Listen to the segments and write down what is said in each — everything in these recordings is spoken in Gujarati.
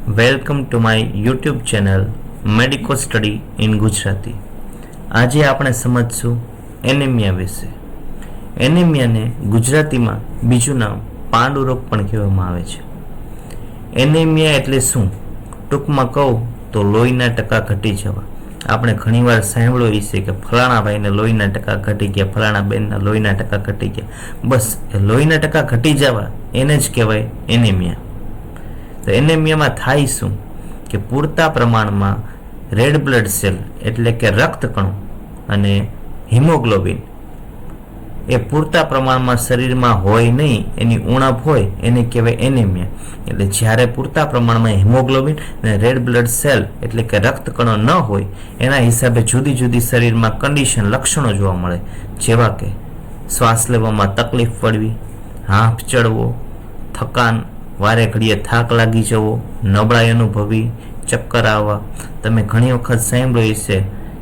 Welcome to my YouTube channel medico study in Gujarati. આજે આપણે સમજશું એનિમિયા વિશે. એનિમિયાને ગુજરાતીમાં બીજું નામ પાંડુરોગ પણ કહેવામાં આવે છે. એનિમિયા એટલે શું? ટૂંકમાં કહું તો લોહીના ટકા ઘટી જવા. આપણે ઘણીવાર સાંભળ્યું છે કે ફલાણા ભાઈને લોહીના ટકા ઘટી ગયા, ફલાણા બેનના લોહીના ટકા ઘટી ગયા. બસ એ લોહીના ટકા ઘટી જવા એને જ કહેવાય એનિમિયા. તો એનિમિયામાં થાય શું કે પૂરતા પ્રમાણમાં રેડ બ્લડ સેલ એટલે કે રક્તકણો અને હિમોગ્લોબિન એ પૂરતા પ્રમાણમાં શરીરમાં હોય નહીં, એની ઉણપ હોય એને કહેવાય એનિમિયા. એટલે જ્યારે પૂરતા પ્રમાણમાં હિમોગ્લોબિન અને રેડ બ્લડ સેલ એટલે કે રક્તકણો ન હોય એના હિસાબે જુદી જુદી શરીરમાં કન્ડિશન લક્ષણો જોવા મળે, જેવા કે શ્વાસ લેવામાં તકલીફ પડવી, હાંફ ચડવો, થકાન, વારે ઘડીએ થાક લાગી જવો, નબળાઈ અનુભવી, ચક્કર આવવા. તમે ઘણી વખત સાંભળ્યું છે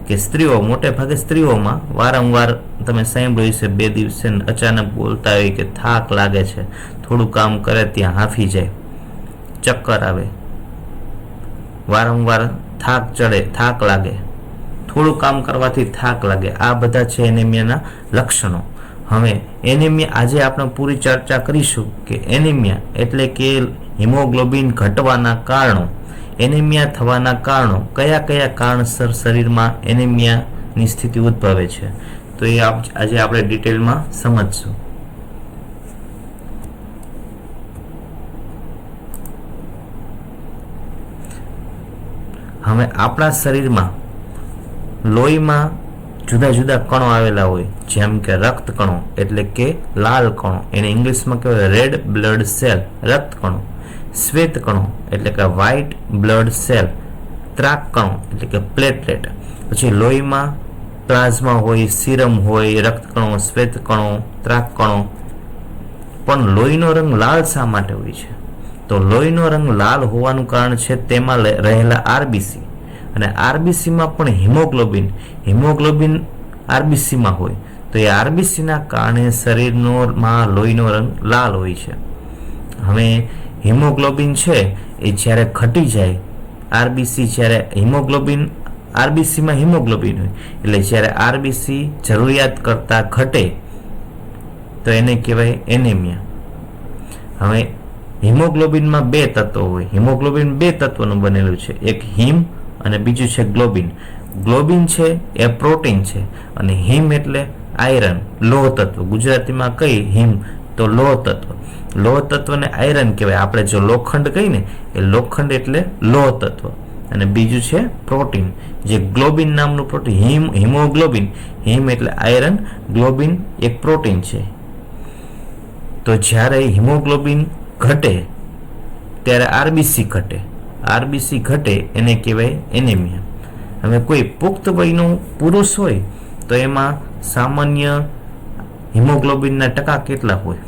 કે સ્ત્રીઓ, મોટે ભાગે સ્ત્રીઓમાં વારંવાર તમે સાંભળ્યું છે, બે દિવસે અચાનક બોલતા હોય કે થાક લાગે છે, થોડું કામ કરે ત્યાં હાંફી જાય, ચક્કર આવે, વારંવાર થાક ચડે, થાક લાગે, થોડું કામ કરવાથી થાક લાગે. આ બધા છે એનિમિયાના લક્ષણો. હવે એનિમિયા આજે આપણે પૂરી ચર્ચા કરીશું કે એનિમિયા એટલે કે હિમોગ્લોબિન ઘટવાના કારણો, એનિમિયા થવાના કારણો, કયા કયા કારણસર શરીરમાં એનિમિયાની સ્થિતિ ઉદ્ભવે છે. તો એ આજે આપણે ડિટેલમાં સમજશું. હવે આપણા શરીરમાં લોહીમાં જુદા જુદા કણો આવેલા હોય, જેમ કે રક્ત કણો એટલે કે લાલ કણો, એને ઇંગ્લિશમાં કહેવાય રેડ બ્લડ સેલ, રક્ત કણો. શ્વેત કણો એટલે કે વ્હાઇટ બ્લડ સેલ, ત્રાક કણો એટલે કે પ્લેટલેટ. પછી લોહીમાં પ્લાઝમા હોય, સીરમ હોય, રક્ત કણો, શ્વેત કણો, ત્રાક કણો. પણ લોહીનો રંગ લાલ શા માટે હોય છે? તો લોહીનો રંગ લાલ હોવાનું કારણ છે તેમાં રહેલા આરબીસી, અને આરબીસીમાં પણ હિમોગ્લોબિન આરબીસીમાં હોય. તો એ આરબીસીના કારણે શરીરમાં લોહીનો રંગ લાલ હોય છે. હવે હિમોગ્લોબિન છે એ જ્યારે ઘટી જાય, આરબીસી જ્યારે આરબીસીમાં હિમોગ્લોબિન હોય એટલે જ્યારે આરબીસી જરૂરિયાત કરતાં ઘટે તો એને કહેવાય એનિમિયા. હવે હિમોગ્લોબિનમાં બે તત્વો હોય. હિમોગ્લોબિન બે તત્વોનું બનેલું છે, એક હિમ અને બીજું છે ગ્લોબિન. ગ્લોબિન છે એ પ્રોટીન છે અને હિમ એટલે આયરન, લોહ તત્વ. ગુજરાતીમાં કઈ હિમ તો લોહ તત્વ. લોહ તત્વને આયરન કહેવાય. આપણે જો લોખંડ કહીએ ને એ લોખંડ એટલે લોહ તત્વ. અને બીજું છે પ્રોટીન, જે ગ્લોબિન નામનું પ્રોટીન. હિમોગ્લોબિન, હિમ એટલે આયરન, ગ્લોબિન એક પ્રોટીન છે. તો જ્યારે હિમોગ્લોબિન ઘટે ત્યારે આરબીસી ઘટે. આરબીસી ઘટે એને કહેવાય એનિમિયા. હવે કોઈ પુખ્ત વયનો પુરુષ હોય તો એમાં સામાન્ય હિમોગ્લોબિનના ટકા કેટલા હોય,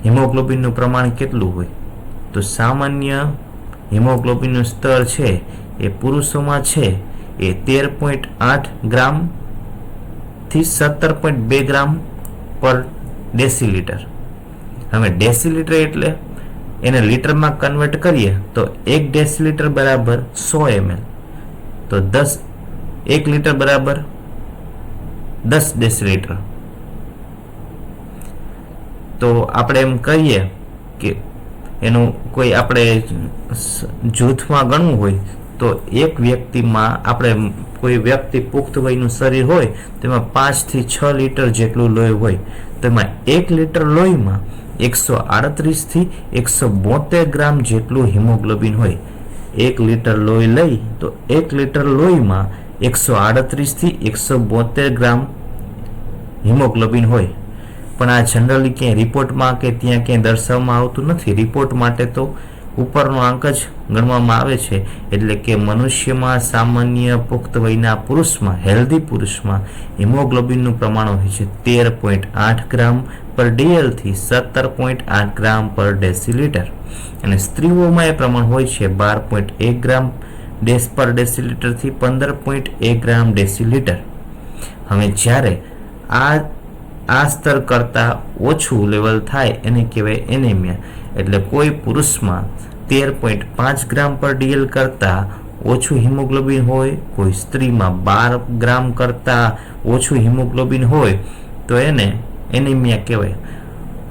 હિમોગ્લોબિનનું પ્રમાણ કેટલું હોય? તો સામાન્ય હિમોગ્લોબિનનું સ્તર છે એ પુરુષોમાં છે એ 13.8 ગ્રામ થી 17.2 ગ્રામ પર ડેસીલીટર. હવે ડેસીલીટર એટલે એને લીટરમાં કન્વર્ટ કરીએ તો 1 ડેસીલીટર બરાબર 100 ml. તો 1 લીટર બરાબર 10 ડેસીલીટર. તો આપણે એમ કહીએ કે એનું કોઈ આપણે જૂથમાં ગણવું હોય તો એક વ્યક્તિમાં, આપણે કોઈ વ્યક્તિ પુખ્ત વયનું શરીર હોય તેમાં 5 થી 6 લીટર જેટલું લોહી હોય. તેમાં 1 લીટર લોહીમાં 138 થી 172 ગ્રામ જેટલું હિમોગ્લોબિન હોય. 1 લીટર લોહી લઈ તો 1 લીટર લોહીમાં 138 થી 172 ગ્રામ હિમોગ્લોબિન હોય. પણ આ જનરલી ક્યાંય રિપોર્ટમાં કે ત્યાં ક્યાંય દર્શાવવામાં આવતું નથી. રિપોર્ટ માટે તો ઉપરનો આંક જ ગણવામાં આવે છે. એટલે કે મનુષ્યમાં, સામાન્ય પુખ્ત વયના પુરુષમાં, હેલ્ધી પુરુષમાં હિમોગ્લોબિનનું પ્રમાણ હોય છે 13.8 ગ્રામ પર ડીએલ થી 17.8 ગ્રામ પર ડેસીલીટર. અને સ્ત્રીઓમાં એ પ્રમાણ હોય છે 12.1 ગ્રામ પર ડેસીલીટર થી 15.1 ગ્રામ ડેસીલીટર. હવે જ્યારે આ સ્તર કરતાં ઓછું લેવલ થાય એને કહેવાય એનિમિયા. એટલે કોઈ પુરુષમાં 13.5 ગ્રામ પર DL કરતાં ઓછું હિમોગ્લોબિન હોય, કોઈ સ્ત્રીમાં 12 ગ્રામ કરતાં ઓછું હિમોગ્લોબિન હોય તો એને એનિમિયા કહેવાય.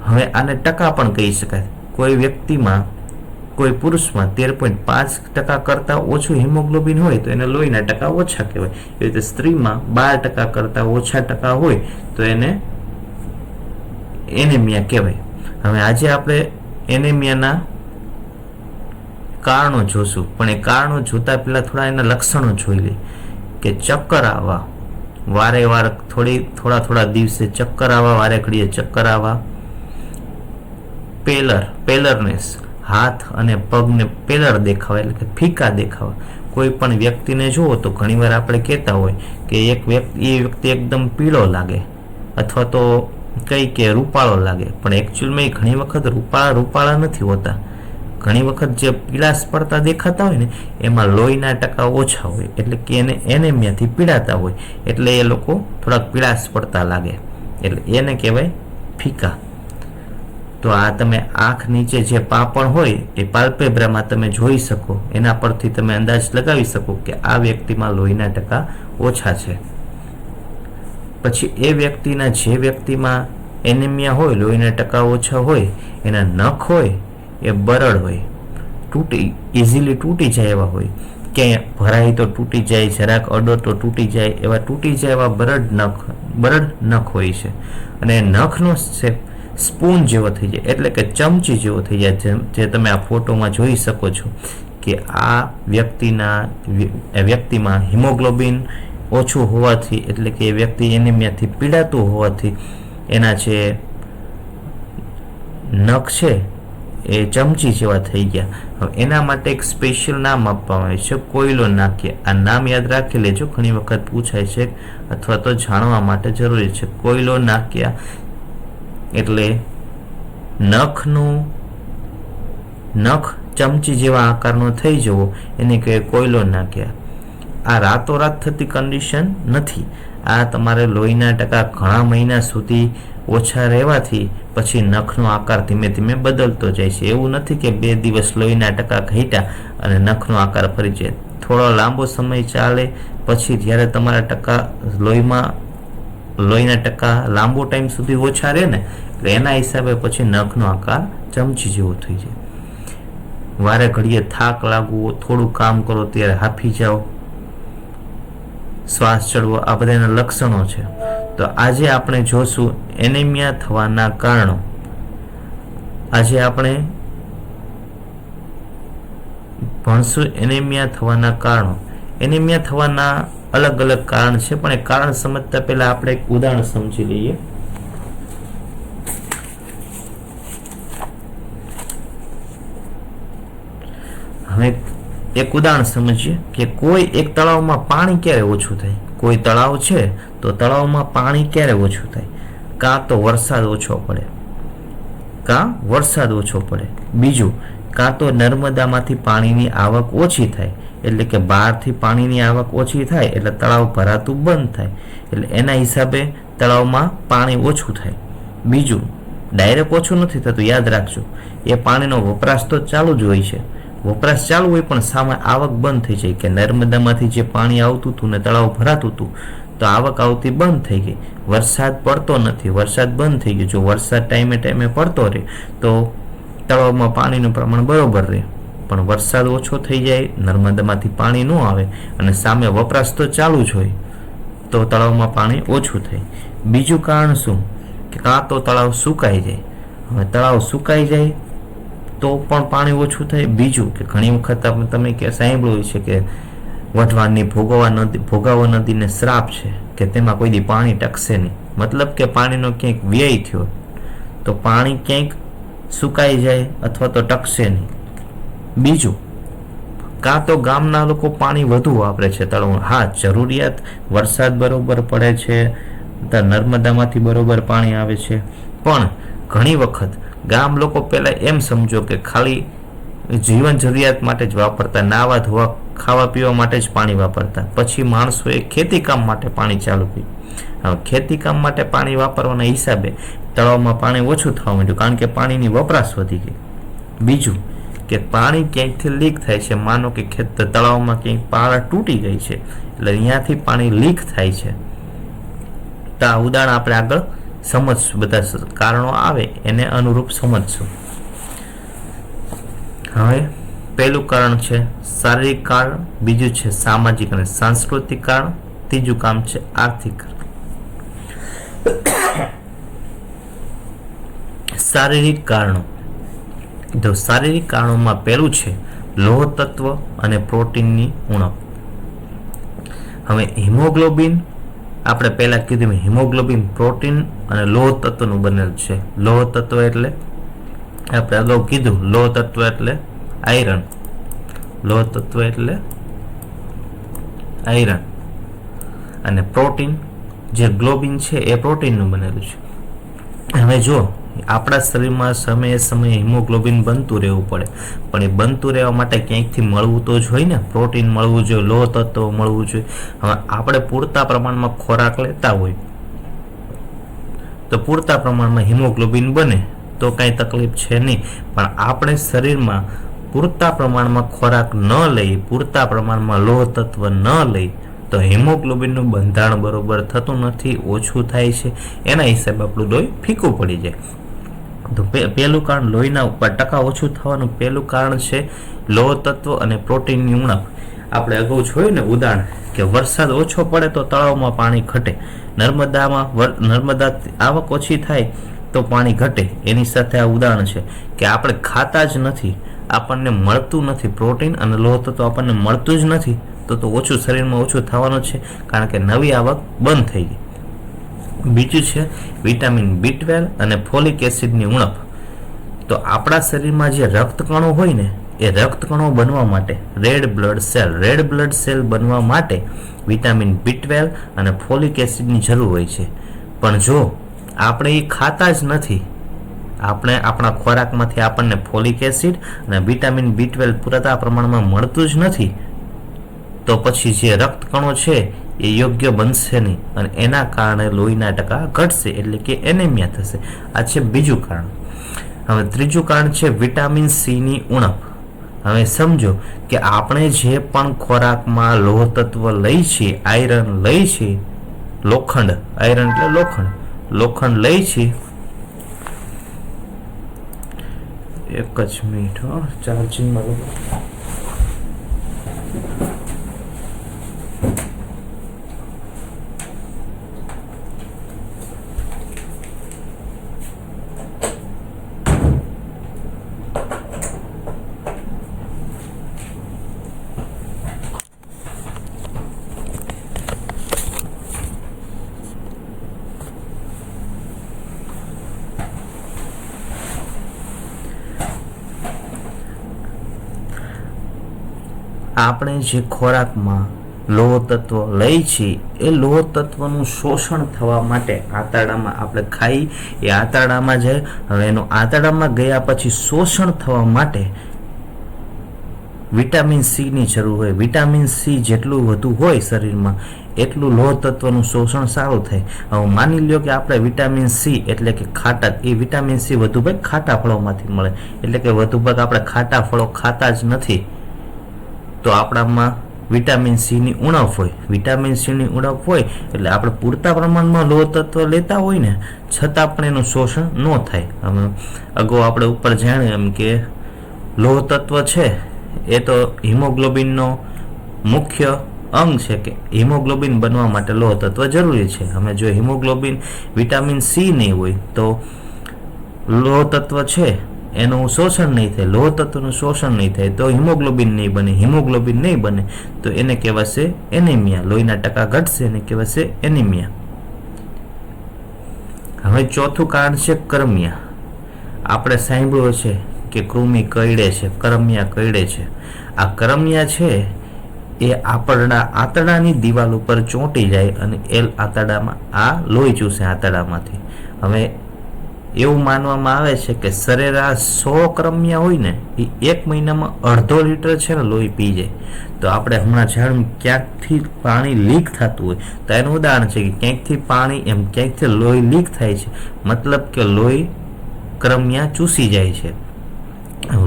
હવે આને ટકા પણ કહી શકાય. કોઈ વ્યક્તિમાં, કોઈ પુરુષમાં 13.5% કરતાં ઓછું હિમોગ્લોબિન હોય તો એને લોહીના ટકા ઓછા કહેવાય. એ રીતે સ્ત્રીમાં 12% કરતાં ઓછા ટકા હોય તો એને એનિમિયા કહેવાય. હવે આજે આપણે એનિમિયાના કારણો જોશું, પણ એ કારણો જોતા પહેલા થોડા એના લક્ષણો જોઈ લઈએ. કે ચક્કર આવવા, વારે વાર થોડા દિવસે ચક્કર આવવા, વારે ઘડીએ ચક્કર આવવા. પેલરનેસ, હાથ અને પગને પેલર દેખાવા એટલે કે ફીકા દેખાવા. કોઈ પણ વ્યક્તિને જુઓ તો ઘણીવાર આપણે કહેતા હોય કે એ વ્યક્તિ એકદમ પીળો લાગે અથવા તો કે રૂપાળો લાગે, પણ એકચ્યુઅલમાં ઘણી વખત રૂપાળા નથી હોતા. ઘણી વખત જે પીળાશ પડતા દેખાતા હોય ને એમાં લોહીના ટકા ઓછા હોય, એટલે કે એને એનેમિયાથી પીડાતા હોય, એટલે એ લોકો થોડાક પીળાશ પડતા લાગે, એટલે એને કહેવાય ફીકા. તો આ તમે આંખ નીચે જે પાંપણ હોય એ પાલ્પેબ્રામાં તમે જોઈ શકો, એના પરથી તમે અંદાજ લગાવી શકો કે આ વ્યક્તિમાં લોહીના ટકા ઓછા છે. પછી એ જે વ્યક્તિમાં એનિમિયા હોય, લોહીના ટકા ઓછા હોય, એના નખ હોય એ બરડ હોય, ઇઝીલી તૂટી જાય એવા હોય, ક્યાંય ભરાય તો તૂટી જાય, જરાક અડો તો તૂટી જાય, એવા તૂટી જાય એવા બરડ નખ હોય છે. અને નખનો શેપ સ્પૂન જેવો થઈ જાય, એટલે કે ચમચી જેવો થઈ જાય, જે તમે આ ફોટોમાં જોઈ શકો છો કે આ વ્યક્તિમાં હિમોગ્લોબિન ઓછું હોવાથી, એટલે કે એ વ્યક્તિ એનિમિયાથી પીડાતું હોવાથી એના જે નખ છે એ ચમચી જેવા થઈ ગયા. હવે એના માટે એક સ્પેશિયલ નામ આપવામાં આવે છે, કોયલો નાક્યા. આ નામ યાદ રાખી લેજો, ઘણી વખત પૂછાય છે અથવા તો જાણવા માટે જરૂરી છે. કોયલો નાક્યા એટલે નખ ચમચી જેવા આકારનો થઈ જવો, એને કહેવાય કોયલો નાક્યા. આ રાતોરાત થતી કન્ડિશન નથી. આ તમારે લોહીના ટકા ઘણા મહિના સુધી ઓછા રહેવાથી પછી નખનો આકાર ધીમે ધીમે બદલતો જાય છે. એવું નથી કે 2 દિવસ લોહીના ટકા ઘટ્યા અને નખનો આકાર ફરી જાય. થોડો લાંબો સમય ચાલે પછી જ્યારે તમારા લોહીના ટકા લાંબો ટાઈમ સુધી ઓછા રહે ને, એટલે એના હિસાબે પછી નખનો આકાર ચમચી જેવો થઈ જાય. વારે ઘડીએ થાક લાગવો, થોડું કામ કરો ત્યારે હાંફી જાઓ, શ્વાસ ચડવો, આ બધાના લક્ષણો છે. તો આજે આપણે જોશું એનિમિયા થવાના કારણો. આજે આપણે ભણશું એનિમિયા થવાના કારણો. એનિમિયા થવાના અલગ અલગ કારણ છે, પણ એ કારણ સમજતા પહેલા આપણે એક ઉદાહરણ સમજી લઈએ. હવે એક ઉદાહરણ સમજીએ કે કોઈ એક તળાવમાં પાણી ક્યારે ઓછું થાય. કોઈ તળાવ છે તો તળાવમાં પાણી ક્યારે ઓછું થાય? કાં તો વરસાદ ઓછો પડે, બીજું કાં તો નર્મદામાંથી પાણીની આવક ઓછી થાય, એટલે કે બહારથી પાણીની આવક ઓછી થાય એટલે તળાવ ભરાતું બંધ થાય, એટલે એના હિસાબે તળાવમાં પાણી ઓછું થાય. બીજું ડાયરેક્ટ ઓછું નથી થતું, યાદ રાખજો, એ પાણીનો વપરાશ તો ચાલુ જ હોય છે. વપરાશ ચાલુ હોય પણ સામે આવક બંધ થઈ જાય, કે નર્મદામાંથી જે પાણી આવતું હતું ને તળાવ ભરાતું હતું તો આવક આવતી બંધ થઈ ગઈ. વરસાદ પડતો નથી, વરસાદ બંધ થઈ ગયો. જો વરસાદ ટાઈમે પડતો રહે તો તળાવમાં પાણીનું પ્રમાણ બરોબર રહે, પણ વરસાદ ઓછો થઈ જાય, નર્મદામાંથી પાણી ન આવે અને સામે વપરાશ તો ચાલુ જ હોય તો તળાવમાં પાણી ઓછું થાય. બીજું કારણ શું? કે કાં તો તળાવ સુકાઈ જાય. હવે તળાવ સુકાઈ જાય તો પણ પાણી ઓછું થાય. બીજું કે ઘણી વખત તમે સાંભળ્યું છે કે વઢવાણની ભોગાવો નદીને શ્રાપ છે કે તેમાં કોઈ દી પાણી ટકશે નહીં. મતલબ કે પાણીનો ક્યાંક વ્યય થયો તો પાણી ક્યાંક સુકાઈ જાય અથવા તો ટકશે નહીં. બીજું કાં તો ગામના લોકો પાણી વધુ વાપરે છે તળાવ. હા, જરૂરિયાત વરસાદ બરોબર પડે છે, નર્મદામાંથી બરોબર પાણી આવે છે, પણ ઘણી વખત ગામ લોકો પહેલા એમ સમજો કે ખાલી જીવન જરૂરિયાત માટે જ વાપરતા, નાવા ધોવા ખાવા પીવા માટે જ પાણી વાપરતા. પછી માણસોએ ખેતીકામ માટે પાણી ચાલુ કર્યું. હવે ખેતીકામ માટે પાણી વાપરવાના હિસાબે તળાવમાં પાણી ઓછું થવા માંડ્યું, કારણ કે પાણીની વપરાશ વધી ગઈ. બીજું કે પાણી ક્યાંકથી લીક થાય છે. માનો કે તળાવમાં ક્યાંક પાળ તૂટી ગઈ છે એટલે અહીંયાથી પાણી લીક થાય છે. તો આ ઉદાહરણ આપણે આગળ સમજશું, બધા કારણો આવે એને અનુરૂપ સમજશું. હવે પહેલું કારણ છે શારીરિક કારણ, બીજું છે સામાજિક અને સાંસ્કૃતિક કારણ, ત્રીજું કામ છે આર્થિક કારણ. શારીરિક કારણો. તો શારીરિક કારણોમાં પહેલું છે લોહ તત્વ અને પ્રોટીનની ઉણપ. હવે હિમોગ્લોબિન આપણે પહેલા કીધું, હિમોગ્લોબિન પ્રોટીન અને લોહ તત્વનું બનેલું છે. લોહ તત્વ એટલે આપણે અગાઉ કીધું, લોહ તત્વ એટલે આયરન, લોહ તત્વ એટલે આયરન, અને પ્રોટીન જે ગ્લોબિન છે એ પ્રોટીનનું બનેલું છે. હવે જો આપણા શરીરમાં સમયે સમયે હિમોગ્લોબિન બનતું રહેવું પડે, પણ એ બનતું રહેવા માટે ક્યાંકથી મળવું તો જોઈએ ને, પ્રોટીન મળવું જોઈએ, લોહ તત્વ મળવું જોઈએ. હવે આપણે પૂરતા પ્રમાણમાં ખોરાક લેતા હોય તો પૂરતા પ્રમાણમાં હિમોગ્લોબિન બને તો કાંઈ તકલીફ છે નહીં. પણ આપણે શરીરમાં પૂરતા પ્રમાણમાં ખોરાક ન લઈ, પૂરતા પ્રમાણમાં લોહ તત્વ ન લઈ તો હિમોગ્લોબિનનું બંધારણ બરોબર થતું નથી, ઓછું થાય છે. એના હિસાબે આપણું લોહી ફીકું પડી જાય. તો પહેલું કારણ લોહીના ઉપર ટકા ઓછું થવાનું પહેલું કારણ છે લોહ તત્વ અને પ્રોટીનની ઉણપ. આપણે અગાઉ જોયું ને ઉદાહરણ કે વરસાદ ઓછો પડે તો તળાવમાં પાણી ઘટે, નર્મદા આવક ઓછી થાય તો પાણી ઘટે. એની સાથે આ ઉદાહરણ છે કે આપણે ખાતા જ નથી, આપણને મળતું નથી પ્રોટીન અને લોહ તત્વ, આપણને મળતું જ નથી તો ઓછું શરીરમાં ઓછું થવાનું છે, કારણ કે નવી આવક બંધ થઈ ગઈ. બીજું છે વિટામિન B12 અને ફોલિક એસિડની ઉણપ. તો આપણા શરીરમાં જે રક્તકણો હોય ને એ રક્તકણો બનવા માટે રેડ બ્લડ સેલ બનવા માટે વિટામિન B12 અને ફોલિક એસિડની જરૂર હોય છે. પણ જો આપણે એ ખાતા જ નથી, આપણે આપણા ખોરાકમાંથી આપણને ફોલિક એસિડ અને વિટામિન B12 પૂરતા પ્રમાણમાં મળતું જ નથી તો પછી જે રક્તકણો છે એ યોગ્ય બનશે નહીં અને એના કારણે લોહીના ટકા ઘટશે, એટલે કે એનેમિયા થશે. આ છે બીજું કારણ. હવે ત્રીજું કારણ છે વિટામિન C ની ઉણપ. હવે સમજો કે આપણે જે પણ ખોરાકમાં લોહ તત્વ લઈ છીએ, આયરન લઈ છીએ, લોખંડ, આયરન એટલે લોખંડ લઈ છીએ. એક જ મિનિટ, ચાર્જિંગમાં આપણે જે ખોરાકમાં લોહ તત્વ લઈ છીએ એ લોહ તત્વનું શોષણ થવા માટે આંતરડામાં આપણે ખાઈ એ આંતરડામાં જાય. હવે એનું આંતરડામાં ગયા પછી શોષણ થવા માટે વિટામિન C ની જરૂર હોય. વિટામિન C જેટલું વધુ હોય શરીરમાં એટલું લોહ તત્વનું શોષણ સારું થાય. હવે માની લ્યો કે આપણે વિટામિન C એટલે કે ખાટા, એ વિટામિન C વધુ ભાગ ખાટા ફળોમાંથી મળે, એટલે કે વધુ ભાગ આપણે ખાટા ફળો ખાતા જ નથી તો આપણામાં વિટામિન C ની ઉણપ હોય. વિટામિન C ની ઉણપ હોય એટલે આપણે પૂરતા પ્રમાણમાં લોહ તત્વ લેતા હોય ને છતાં પણ એનું શોષણ ન થાય. હવે અગાઉ આપણે ઉપર જાણ્યું એમ કે લોહ તત્વ છે એ તો હિમોગ્લોબિનનો મુખ્ય અંગ છે, કે હિમોગ્લોબિન બનવા માટે લોહ તત્વ જરૂરી છે. હવે જો હિમોગ્લોબિન વિટામિન C નહીં હોય તો લોહ તત્વ છે એનું શોષણ નહીં થાય, લોહ તત્વનું શોષણ નહીં થાય તો હિમોગ્લોબિન નહીં બને. હિમોગ્લોબિન નહીં બને તો એને કહેવાશે એનિમિયા, લોહીના ટકા ઘટશે, એને કહેવાશે એનિમિયા. હવે ચોથું કારણ છે કરમિયા. આપણે સાંભળ્યું છે કે કૃમિ કરડે છે, કરમિયા કરડે છે. આ કરમિયા છે એ આંતરડાની દિવાલ ઉપર ચોંટી જાય અને એ આંતરડામાં આ લોહી ચૂસે આંતરડામાંથી. હવે એવું માનવામાં આવે છે કે સરેરાશ 100 કરમિયા હોય ને એ 1 મહિનામાં 1/2 લીટર છે ને લોહી પી જાય. તો આપણે હમણાં જાણ્યું ક્યાંકથી પાણી લીક થતું હોય તો એનું ઉદાહરણ છે કે ક્યાંકથી પાણી ક્યાંકથી લોહી લીક થાય છે, મતલબ કે લોહી કરમિયા ચૂસી જાય છે.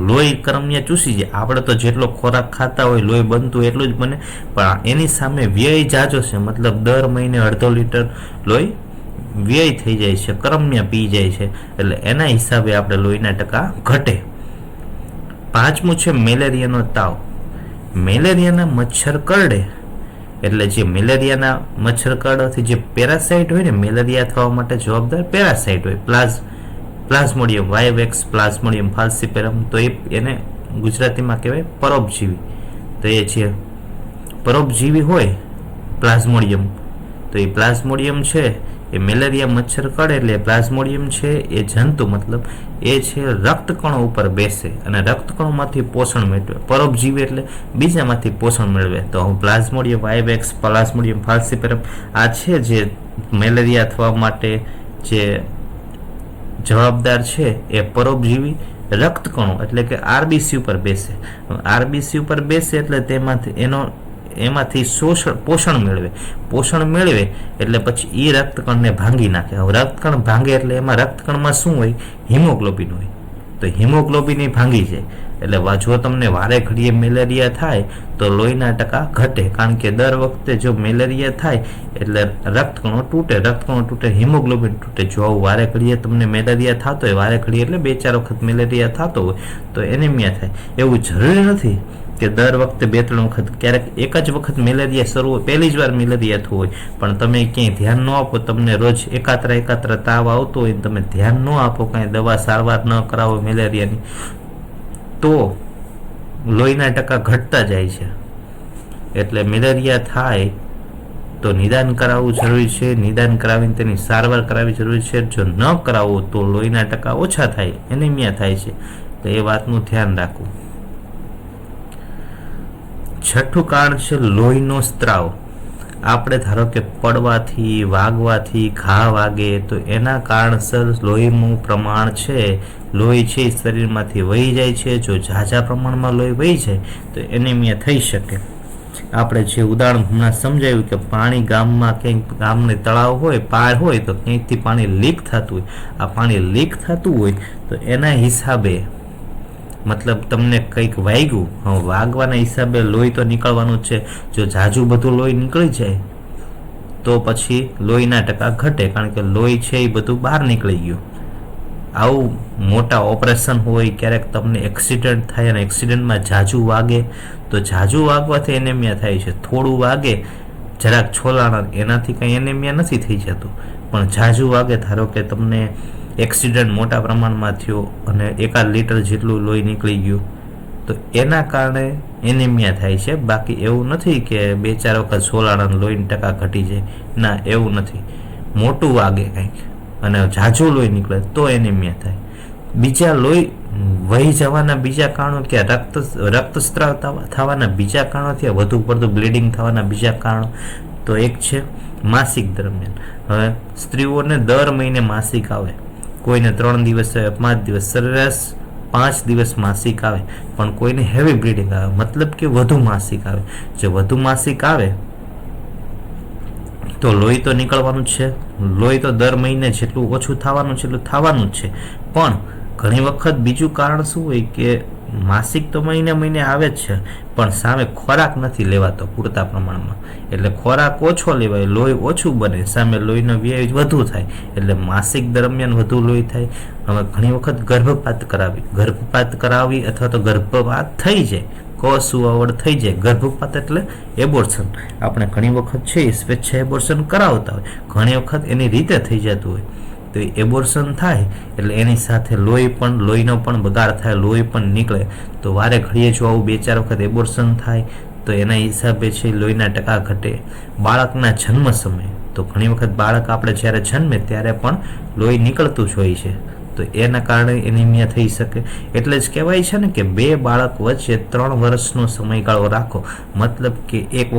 લોહી કરમિયા ચૂસી જાય. આપણે તો જેટલો ખોરાક ખાતા હોય લોહી બનતું એટલું જ બને, પણ એની સામે વ્યય જાજો છે. મતલબ દર મહિને 1/2 લીટર લોહી વ્યય થઈ જાય છે, કરમિયા પી જાય છે. એટલે એના હિસાબે આપણે લોહીના ટકા ઘટે. 5મું છે મેલેરિયાનો તાવ. મેલેરિયાના મચ્છર કરડે એટલે જે મેલેરિયાના મચ્છર કરડવાથી જે પેરાસાઇટ હોય ને, મેલેરિયા થવા માટે જવાબદાર પેરાસાઇટ હોય, પ્લાઝ્મોડિયમ વાયવેક્સ પ્લાઝ્મોડિયમ ફાલ્સીપેરમ, તો એને ગુજરાતીમાં કહેવાય પરોપજીવી. તો એ જે પરોપજીવી હોય પ્લાઝ્મોડિયમ, તો એ પ્લાઝ્મોડિયમ છે એ મેલેરિયા મચ્છર કરડે એટલે પ્લાઝ્મોડિયમ છે એ જંતુ મતલબ એ છે રક્તકણો ઉપર બેસે અને રક્તકણોમાંથી પોષણ મેળવે. પરોપજીવી એટલે બીજામાંથી પોષણ મેળવે. તો પ્લાઝ્મોડિયમ વાયવેક્સ પ્લાઝ્મોડિયમ ફાલ્સીપેરમ આ છે જે મેલેરિયા થવા માટે જે જવાબદાર છે એ પરોપજીવી રક્તકણો એટલે કે આરબીસી ઉપર બેસે. આરબીસી ઉપર બેસે એટલે એમાંથી પોષણ મેળવે એટલે પછી એ રક્તકણને ભાંગી નાખે. હવે રક્તકણ ભાંગે એટલે એમાં રક્તકણમાં શું હોય? હિમોગ્લોબિન હોય. તો હિમોગ્લોબિન ભાંગી જાય એટલે જો તમને વારે ઘડીએ મેલેરિયા થાય તો લોહીના ટકા ઘટે. કારણ કે દર વખતે જો મેલેરિયા થાય એટલે રક્તકણો તૂટે, હિમોગ્લોબિન તૂટે. જો આવું વારે ઘડીએ તમને મેલેરિયા થતો હોય, વારે ઘડીએ એટલે 2-4 વખત મેલેરિયા થતો હોય તો એનેમિયા થાય. એવું જરૂરી નથી કે દર વખતે 2-3 વખત, ક્યારેક એક જ વખત મેલેરિયા શરૂ હોય, પહેલી જ વાર મેલેરિયા થયું હોય, પણ તમે ક્યાંય ધ્યાન ન આપો, તમને રોજ એકાત્ર તાવ આવતો હોય, તમે ધ્યાન ન આપો, કાંઈ દવા સારવાર ન કરાવો મેલેરિયાની, તો લોહીના ટકા ઘટતા જાય છે. એટલે મેલેરિયા થાય તો નિદાન કરાવવું જરૂરી છે. નિદાન કરાવીને તેની સારવાર કરાવવી જરૂરી છે. જો ન કરાવો તો લોહીના ટકા ઓછા થાય, એનેમિયા થાય છે. તો એ વાતનું ધ્યાન રાખવું. 6થું કારણ છે લોહીનો સ્ત્રાવ. આપણે ધારો કે પડવાથી, વાગવાથી ઘા વાગે તો એના કારણસર લોહીનું પ્રમાણ છે, લોહી છે શરીરમાંથી વહી જાય છે. જો ઝાઝા પ્રમાણમાં લોહી વહી જાય તો એનેમિયા થઈ શકે. આપણે જે ઉદાહરણ હમણાં સમજાવ્યું કે પાણી ગામમાં ક્યાંક ગામને તળાવ હોય, પાર હોય તો ક્યાંકથી પાણી લીક થતું હોય. આ પાણી લીક થતું હોય તો એના હિસાબે મતલબ તમને કંઈક વાગ્યું, વાગવાના હિસાબે લોહી તો નીકળવાનું જ છે. જો ઝાઝું બધું લોહી નીકળી જાય તો પછી લોહીના ટકા ઘટે, કારણ કે લોહી છે એ બધું બહાર નીકળી ગયું. આવું મોટા ઓપરેશન હોય, ક્યારેક તમને એક્સિડન્ટ થાય અને એક્સિડન્ટમાં ઝાઝું વાગે તો ઝાઝું વાગવાથી એનેમિયા થાય છે. થોડું વાગે જરાક છોલાણા એનાથી કંઈ એનેમિયા નથી થઈ જતું, પણ ઝાઝું વાગે, ધારો કે તમને એક્સિડન્ટ મોટા પ્રમાણમાં થયો અને 1 લીટર જેટલું લોહી નીકળી ગયું તો એના કારણે એનેમિયા થાય છે. બાકી એવું નથી કે 2-4 વખત સોલાણા લોહીની ટકા ઘટી જાય, ના એવું નથી. મોટું વાગે કંઈક અને ઝાઝું લોહી નીકળે તો એનેમિયા થાય. બીજા લોહી વહી જવાના બીજા કારણો કે રક્તસ્રાવ થવાના બીજા કારણો, વધુ પડતું બ્લીડિંગ થવાના બીજા કારણો તો એક છે માસિક દરમિયાન. હવે સ્ત્રીઓને દર મહિને માસિક આવે, કોઈને 3 દિવસ, 5 દિવસ, સરેરાશ 5 દિવસ માસિક આવે, પણ કોઈને હેવી બ્લીડિંગ આવે, મતલબ કે વધુ માસિક આવે. જે વધુ માસિક આવે તો લોહી તો નીકળવાનું જ છે. લોહી તો દર મહિને જેટલું ઓછું થવાનું છે એટલું થવાનું જ છે. પણ ઘણી વખત બીજું કારણ શું હોય કે માસિક તો મહિને આવે જ છે, પણ સામે ખોરાક નથી લેવાતો પૂરતા પ્રમાણમાં, એટલે ખોરાક ઓછો લેવાય, લોહી ઓછું બને, સામે લોહીનો વ્યય વધુ થાય, એટલે માસિક દરમિયાન વધુ લોહી થાય. હવે ઘણી વખત ગર્ભપાત કરાવી અથવા તો ગર્ભપાત થઈ જાય, કસુવાવડ થઈ જાય. ગર્ભપાત એટલે એબોર્શન. આપણે ઘણી વખત છે સ્વેચ્છા એબોર્શન કરાવતા હોય, ઘણી વખત એની રીતે થઈ જતું હોય. તો એબોર્શન થાય એટલે એની સાથે લોહીનો પણ બગાડ થાય, લોહી પણ નીકળે. તો વારે ઘડીએ જો આવું 2-4 વખત એબોર્શન થાય તો એના હિસાબે છે લોહીના ટકા ઘટે. બાળકના જન્મ સમયે તો ઘણી વખત બાળક આપણે જ્યારે જન્મે ત્યારે પણ લોહી નીકળતું જ હોય છે, તો એના કારણે એનિમિયા થઈ શકે. એટલે જ કહેવાય છે ને કે 2 બાળક વચ્ચે 3 વર્ષનો સમયગાળો રાખો. મતલબ કે એક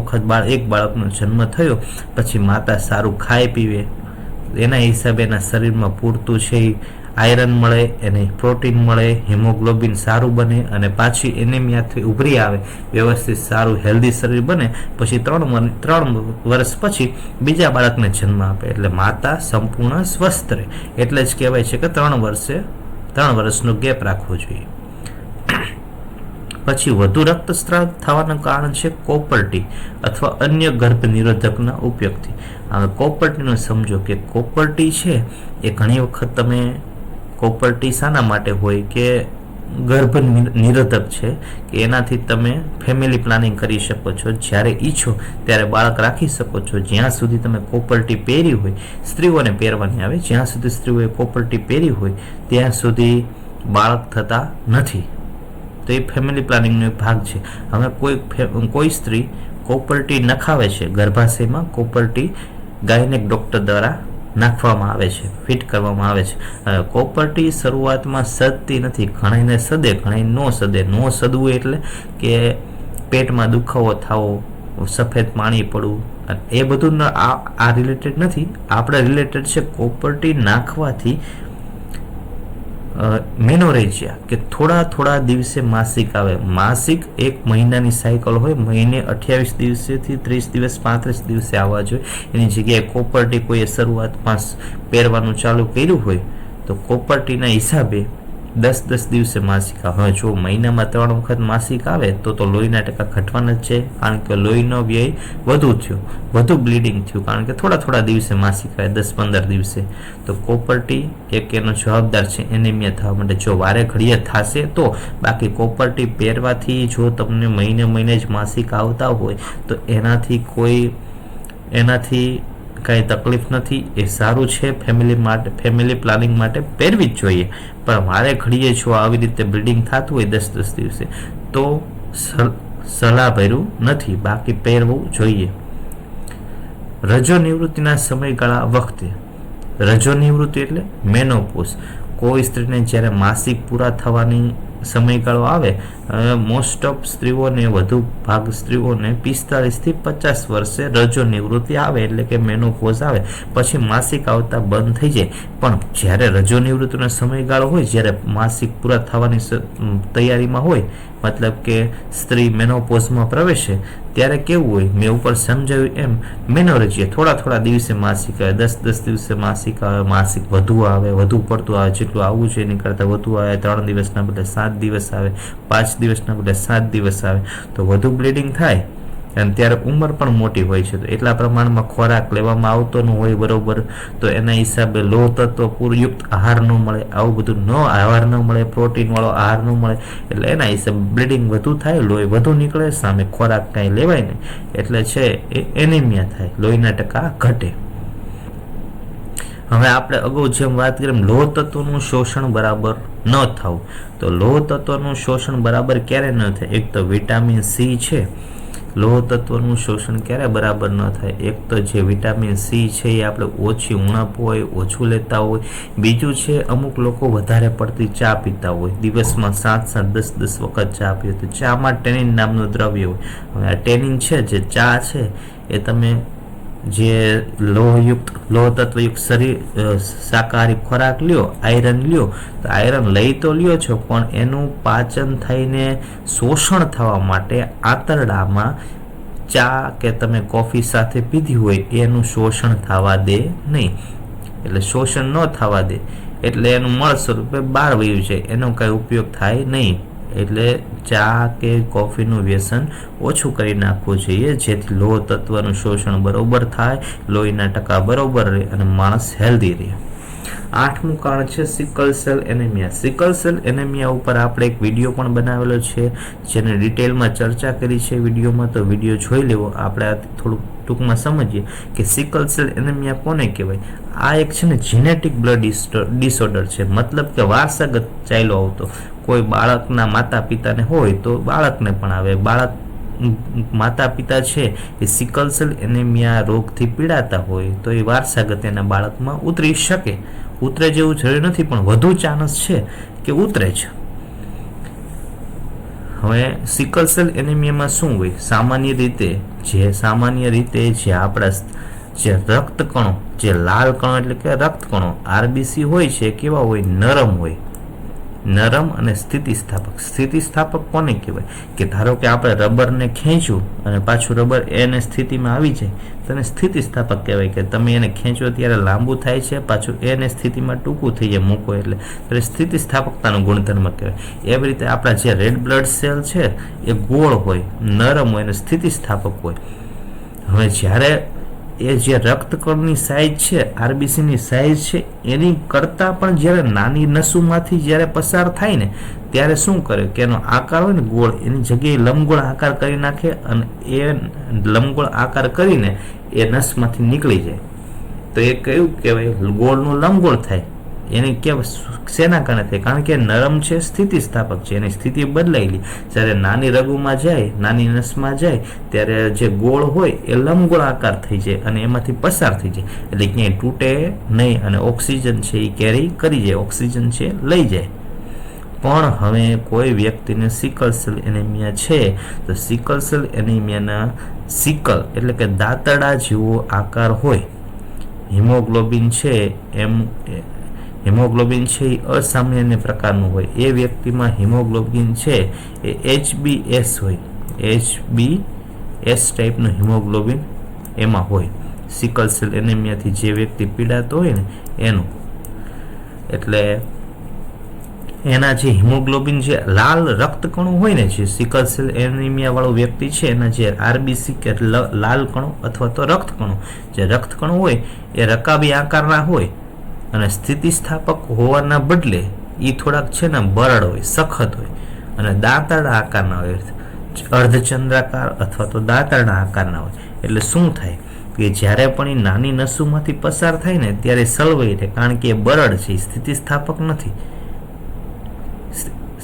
બાળકનો જન્મ થયો પછી માતા સારું ખાય પીવે, એના હિસાબે એના શરીરમાં પૂરતું છે આયરન મળે, એને પ્રોટીન મળે, હિમોગ્લોબિન સારું બને અને પાછી એનેમિયાથી ઉભરી આવે, વ્યવસ્થિત સારું હેલ્ધી શરીર બને. પછી 3 વર્ષ પછી બીજા બાળકને જન્મ આપે એટલે માતા સંપૂર્ણ સ્વસ્થ રહે. એટલે જ કહેવાય છે કે 3 વર્ષનો ગેપ રાખવો જોઈએ. પછી વધુ રક્તસ્રાવ થવાનું કારણ છે કોપર-ટી અથવા અન્ય ગર્ભ નિરોધકના ઉપયોગથી. હવે કોપર-ટીનું સમજો કે કોપર-ટી છે એ ઘણી વખત તમે કોપર-ટી શાના માટે હોય કે ગર્ભ નિરોધક છે કે એનાથી તમે ફેમિલી પ્લાનિંગ કરી શકો છો. જ્યારે ઈચ્છો ત્યારે બાળક રાખી શકો છો. જ્યાં સુધી તમે કોપર-ટી પહેરી હોય, સ્ત્રીઓને પહેરવાની આવે, જ્યાં સુધી સ્ત્રીઓએ કોપર-ટી પહેરી હોય ત્યાં સુધી બાળક થતા નથી. તો એ ફેમિલી પ્લાનિંગનો એક ભાગ છે. હવે કોઈ સ્ત્રી કોપર-ટી નખાવે છે ગર્ભાશયમાં, કોપર-ટી ગાયનેક ડોક્ટર દ્વારા નાખવામાં આવે છે, ફિટ કરવામાં આવે છે. કોપર-ટી શરૂઆતમાં સદતી નથી, ઘણાને સદે, ઘણા નો સદે. નો સદવું એટલે કે પેટમાં દુખાવો થવો, સફેદ પાણી પડવું, એ બધું આ રિલેટેડ નથી. આપણે રિલેટેડ છે કોપર-ટી નાખવાથી મેનોરેજિયા કે થોડા દિવસે માસિક આવે. માસિક એક મહિનાની સાયકલ હોય, મહિને 28 દિવસેથી 30 દિવસ 35 દિવસે આવવા જોઈએ. એની જગ્યાએ કોપર-ટી કોઈએ શરૂઆતમાં પહેરવાનું ચાલુ કર્યું હોય તો કોપર-ટીના હિસાબે 10 દિવસે માસિક આવે. હવે જો મહિનામાં 3 વખત માસિક આવે તો લોહીના ટકા ઘટવાના જ છે, કારણ કે લોહીનો વ્યય વધુ થયો, વધુ બ્લીડિંગ થયું, કારણ કે થોડા દિવસે માસિક આવે, 10-15 દિવસે. તો કોપર-ટી એક એનો જવાબદાર છે એનેમિયા થવા માટે. જો વારે ઘડીએ થશે તો, બાકી કોપર-ટી પહેરવાથી જો તમને મહિને જ માસિક આવતા હોય તો એનાથી કાંઈ તકલીફ નથી. એ સારું છે ફેમિલી પ્લાનિંગ માટે પહેરવી જ જોઈએ. પણ વારે ઘડીએ જો આવી રીતે બ્લીડિંગ થતું હોય 10 દિવસે તો સલાહભર્યું નથી, બાકી પહેરવું જોઈએ. રજો નિવૃત્તિના સમયગાળા વખતે, રજો નિવૃત્તિ એટલે મેનોપોઝ. કોઈ સ્ત્રીને જ્યારે માસિક પૂરા થવાની સમયગાળો આવે, મોસ્ટ ઓફ સ્ત્રીઓને, વધુ ભાગ સ્ત્રીઓને 45 થી 50 વર્ષે રજો નિવૃત્તિ આવે, એટલે કે મેનોપોઝ આવે, પછી માસિક આવતા બંધ થઈ જાય. પણ જ્યારે રજો નિવૃત્તિનો સમયગાળો હોય, જ્યારે માસિક પૂરા થવાની તૈયારીમાં હોય, મતલબ કે સ્ત્રી મેનોપોઝમાં પ્રવેશે, ત્યારે કેવું હોય, મેં ઉપર સમજાવ્યું એમ, મેનોરેજિયા થોડા દિવસે માસિક આવે, 10 દિવસે માસિક આવે, માસિક વધુ પડતું આવે, જેટલું આવવું છે એની કરતાં વધુ આવે, 3 દિવસના બદલે 7 દિવસ આવે, 5 દિવસના બદલે 7 દિવસ આવે, તો વધુ બ્લીડિંગ થાય. અને ત્યારે ઉંમર પણ મોટી હોય છે, તો એટલા પ્રમાણમાં ખોરાક લેવામાં આવતો ન હોય બરોબર, તો એના હિસાબે લોહ તત્વ પૂરયુક્ત આહાર ન મળે, આવું બધું આહાર ન મળે, પ્રોટીન વાળો આહાર ન મળે, એટલે એના હિસાબે બ્લીડિંગ વધુ થાય, લોહી વધુ નીકળે, સામે ખોરાક કાંઈ લેવાય નહીં, એટલે છે એ એનિમિયા થાય, લોહીના ટકા ઘટે. હવે આપણે અગાઉ જેમ વાત કરી, લોહ તત્વનું શોષણ બરાબર ન થવું. તો લોહ તત્વનું શોષણ બરાબર ક્યારે ન થાય? એક તો વિટામિન સી છે, લોહ તત્વનું શોષણ ક્યારે બરાબર ન થાય? એક તો જે વિટામિન સી છે એ આપણે ઓછી ઉણપ હોય, ઓછું લેતા હોય. બીજું છે, અમુક લોકો વધારે પડતી ચા પીતા હોય, દિવસમાં 7-7, 10-10 વખત ચા પીએ, તો ચામાં ટેનિન નામનું દ્રવ્ય હોય. હવે આ ટેનિન છે, જે ચા છે, એ તમે જે લોહ તત્વયુક્ત શરીર શાકાહારી ખોરાક લ્યો, આયરન લ્યો, તો આયરન લઈ તો લ્યો છો, પણ એનું પાચન થઈને શોષણ થવા માટે આંતરડામાં ચા કે તમે કોફી સાથે પીધી હોય એનું શોષણ થવા દે નહીં. એટલે શોષણ ન થવા દે એટલે એનું મળ સ્વરૂપે બહાર વયું છે, એનો કાંઈ ઉપયોગ થાય નહીં. એટલે ચા કે કોફીનું વ્યસન ઓછું કરી નાખવું જોઈએ, જેથી લોહ તત્વનું શોષણ બરોબર થાય, લોહીના ટકા બરોબર રહે અને માણસ હેલ્ધી રહે. 8મું કારણ છે sickle cell anaemia. Sickle cell anaemia ઉપર આપણે એક વિડીયો પણ બનાવેલો છે, જેને ડિટેલમાં ચર્ચા કરી છે વિડીયોમાં, તો વિડીયો જોઈ લેવો. આપણે આ થોડુંક ટૂંકમાં સમજીએ કે સિકલ સેલ એનેમિયા કોને કહેવાય. આ એક છે ને જેનેટિક બ્લડ ડિસઓર્ડર છે, મતલબ કે વારસાગત ચાલ્યો આવતો. કોઈ બાળકના માતા પિતાને હોય તો બાળકને પણ આવે. માતા પિતા છે એ સિકલ સેલ એનેમિયા રોગથી પીડાતા હોય તો એ વારસાગત એના બાળકમાં ઉતરી શકે. ઉતરે જેવું જરૂર નથી, પણ વધુ ચાન્સ છે કે ઉતરે છે. હવે સિકલ સેલ એનેમિયામાં શું હોય? સામાન્ય રીતે જે આપણા જે રક્તકણો, જે લાલ કણો એટલે કે રક્તકણો RBC હોય છે, કેવા હોય? નરમ હોય. નરમ અને સ્થિતિસ્થાપક. સ્થિતિસ્થાપક કોને કહેવાય કે ધારો કે આપણે રબરને ખેંચ્યું અને પાછું રબર એને સ્થિતિમાં આવી જાય તો એને સ્થિતિસ્થાપક કહેવાય કે તમે એને ખેંચો ત્યારે લાંબુ થાય છે, પાછું એને સ્થિતિમાં ટૂંકું થઈ જાય મૂકો એટલે સ્થિતિસ્થાપકતાનો ગુણધર્મ કહેવાય. એવી રીતે આપણા જે રેડ બ્લડ સેલ છે એ ગોળ હોય, નરમ હોય અને સ્થિતિસ્થાપક હોય. હવે જ્યારે એ જે રક્તકણની સાઇઝ છે, આરબીસીની સાઇઝ છે એની કરતાં પણ જ્યારે નાની નસોમાંથી જ્યારે પસાર થાય ને ત્યારે શું કરે કે એનો આકાર હોય ને ગોળ, એની જગ્યાએ લંબગોળ આકાર કરી નાખે અને એ લંબગોળ આકાર કરીને એ નસમાંથી નીકળી જાય. તો એ કયું કહેવાય? ગોળનું લંબગોળ થાય. એને શેના કારણે થાય? કારણ કે નરમ છે, સ્થિતિસ્થાપક છે, એની સ્થિતિ બદલાયેલી. જ્યારે નાની રગુમાં જાય, નાની નસમાં જાય ત્યારે જે ગોળ હોય એ લંબગોળ આકાર થઈ જાય અને એમાંથી પસાર થઈ જાય એટલે ક્યાંય તૂટે નહીં અને ઓક્સિજન છે એ કેરી કરી જાય, ઓક્સિજન છે લઈ જાય. પણ હવે કોઈ વ્યક્તિને સિકલ સેલ એનિમિયા છે તો સિકલ સેલ એનિમિયાના સિકલ એટલે કે દાંતરડા જેવો આકાર હોય. હિમોગ્લોબિન છે હિમોગ્લોબિન છે એ અસામાન્ય પ્રકારનું હોય. એ વ્યક્તિમાં હિમોગ્લોબિન છે એ HbS હોય, HbS ટાઈપનું હિમોગ્લોબિન એમાં હોય. સિકલ સેલ એનિમિયાથી જે વ્યક્તિ પીડાતો હોય ને એનું, એટલે એના જે હિમોગ્લોબિન જે લાલ રક્તકણો હોય ને, જે સિકલ સેલ એનિમિયા વાળો વ્યક્તિ છે એના જે આરબીસી કે લાલ કણો અથવા તો રક્તકણો, જે રક્તકણો હોય એ રકાબી આકારના હોય અને સ્થિતિસ્થાપક હોવાના બદલે એ થોડાક છે ને બરડ હોય, સખત હોય અને દાંતરડા આકારના હોય, અર્ધચંદ્રાકાર અથવા તો દાંતરડા આકારના હોય. એટલે શું થાય કે જ્યારે પણ એ નાની નસોમાંથી પસાર થાય ને ત્યારે સલવાઈ રહે, કારણ કે એ બરડ છે, સ્થિતિસ્થાપક નથી.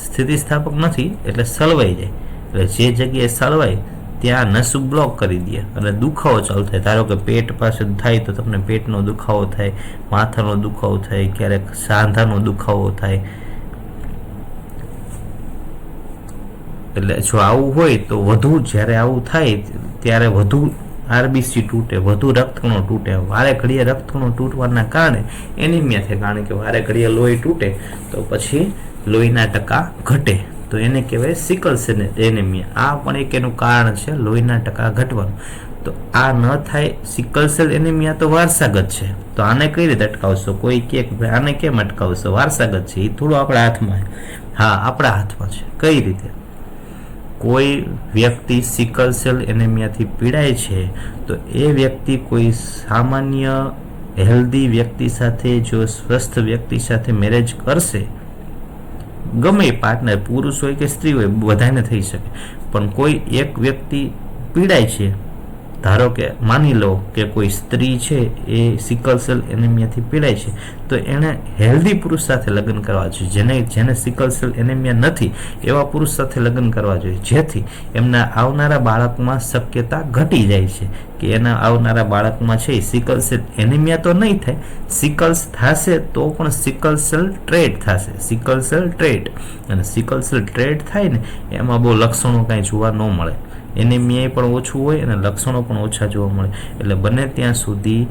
સ્થિતિસ્થાપક નથી એટલે સલવાઈ જાય. એટલે જે જગ્યાએ સલવાય ત્યાં નસું બ્લોક કરી દે અને દુખાવો ચાલુ થાય. ધારો કે પેટ પાસે થાય તો તમને પેટનો દુખાવો થાય, માથાનો દુખાવો થાય, ક્યારેક સાંધાનો દુખાવો થાય. એટલે જો આવું હોય તો વધુ, જ્યારે આવું થાય ત્યારે વધુ આરબીસી તૂટે, વધુ રક્તકણો તૂટે. વારે ઘડીએ રક્તકણો તૂટવાના કારણે એનિમિયા થાય, કારણ કે વારે ઘડીએ લોહી તૂટે તો પછી લોહીના ટકા ઘટે, તો એને કહેવાય સિકલ સેલ એનિમિયા. આ પણ એક એનું કારણ છે, લોહીના ટકા ઘટવાનું. તો આ ન થાય. સિકલ સેલ એનિમિયા તો વારસાગત છે, તો આને કઈ રીતે અટકાવશો? કોઈ કે આને કેમ અટકાવશો? વારસાગત છે, એ થોડું આપણા હાથમાં છે. હા, આપણા હાથમાં છે. કઈ રીતે? કોઈ વ્યક્તિ સિકલ સેલ એનિમિયાથી પીડાય છે તો એ વ્યક્તિ કોઈ સામાન્ય હેલ્ધી વ્યક્તિ સાથે, જો સ્વસ્થ વ્યક્તિ સાથે મેરેજ કરશે, ગમે પાર્ટનર, પુરુષ હોય કે સ્ત્રી હોય, બધાને થઈ શકે, પણ કોઈ એક વ્યક્તિ પીડાય છે, ધારો કે માની લો કે કોઈ સ્ત્રી છે એ સિકલ સેલ એનિમિયાથી પીડાય છે, તો એણે હેલ્ધી પુરુષ સાથે લગ્ન કરવા જોઈએ. જેને સિકલ સેલ એનિમિયા નથી એવા પુરુષ સાથે લગ્ન કરવા જોઈએ, જેથી એમના આવનારા બાળકમાં શક્યતા ઘટી જાય છે કે એના આવનારા બાળકમાં છે સિકલ સેલ એનિમિયા તો નહીં થાય, સિકલ્સ થશે તો પણ સિકલ સેલ ટ્રેટ થશે, સિકલ સેલ ટ્રેટ. અને સિકલ સેલ ટ્રેટ થાય ને એમાં બહુ લક્ષણો કાંઈ જોવા ન મળે, એનિમિયા પણ ઓછું હોય અને લક્ષણો પણ ઓછા જોવા મળે. એટલે બને ત્યાં સુધી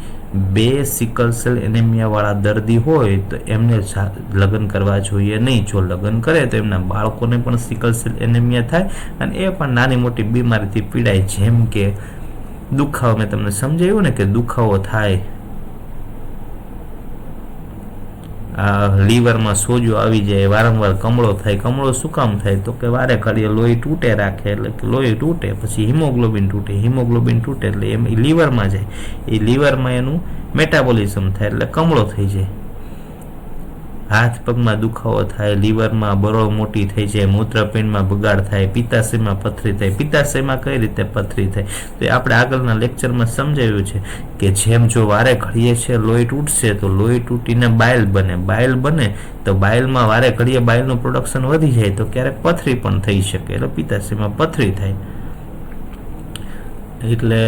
બે સિકલ સેલ એનિમિયા વાળા દર્દી હોય તો એમને લગ્ન કરવા જોઈએ નહીં. જો લગ્ન કરે તો એમના બાળકોને પણ સિકલ સેલ એનિમિયા થાય અને એ પણ નાની મોટી બીમારીથી પીડાય, જેમ કે દુખાવો. મેં તમને સમજાવ્યું ને કે દુખાવો થાય, લીવરમાં સોજો આવી જાય, વારંવાર કમળો થાય. કમળો શું કામ થાય? તો કે વારે ઘડીએ લોહી તૂટે રાખે, એટલે કે લોહી તૂટે પછી હિમોગ્લોબિન તૂટે, હિમોગ્લોબિન તૂટે એટલે એમ લીવરમાં જાય, એ લીવરમાં એનું મેટાબોલિઝમ થાય એટલે કમળો થઈ જાય. હાથ પગમાં દુખાવો થાય, લીવરમાં બરોળ મોટી થઈ જાય, મૂત્રપિંડમાં બગાડ થાય, પિત્તાશયમાં પથરી થાય. પિત્તાશયમાં કઈ રીતે પથરી થાય તો એ આપણે આગળના લેક્ચરમાં સમજાવ્યું છે કે જેમ જો વારે ઘડીએ છે લોહી તૂટશે તો લોહી તૂટીને બાયલ બને, બાયલ બને તો બાયલમાં વારે ઘડીએ બાયલનું પ્રોડક્શન વધી જાય તો ક્યારેક પથરી પણ થઈ શકે, એટલે પિત્તાશયમાં પથરી થાય. એટલે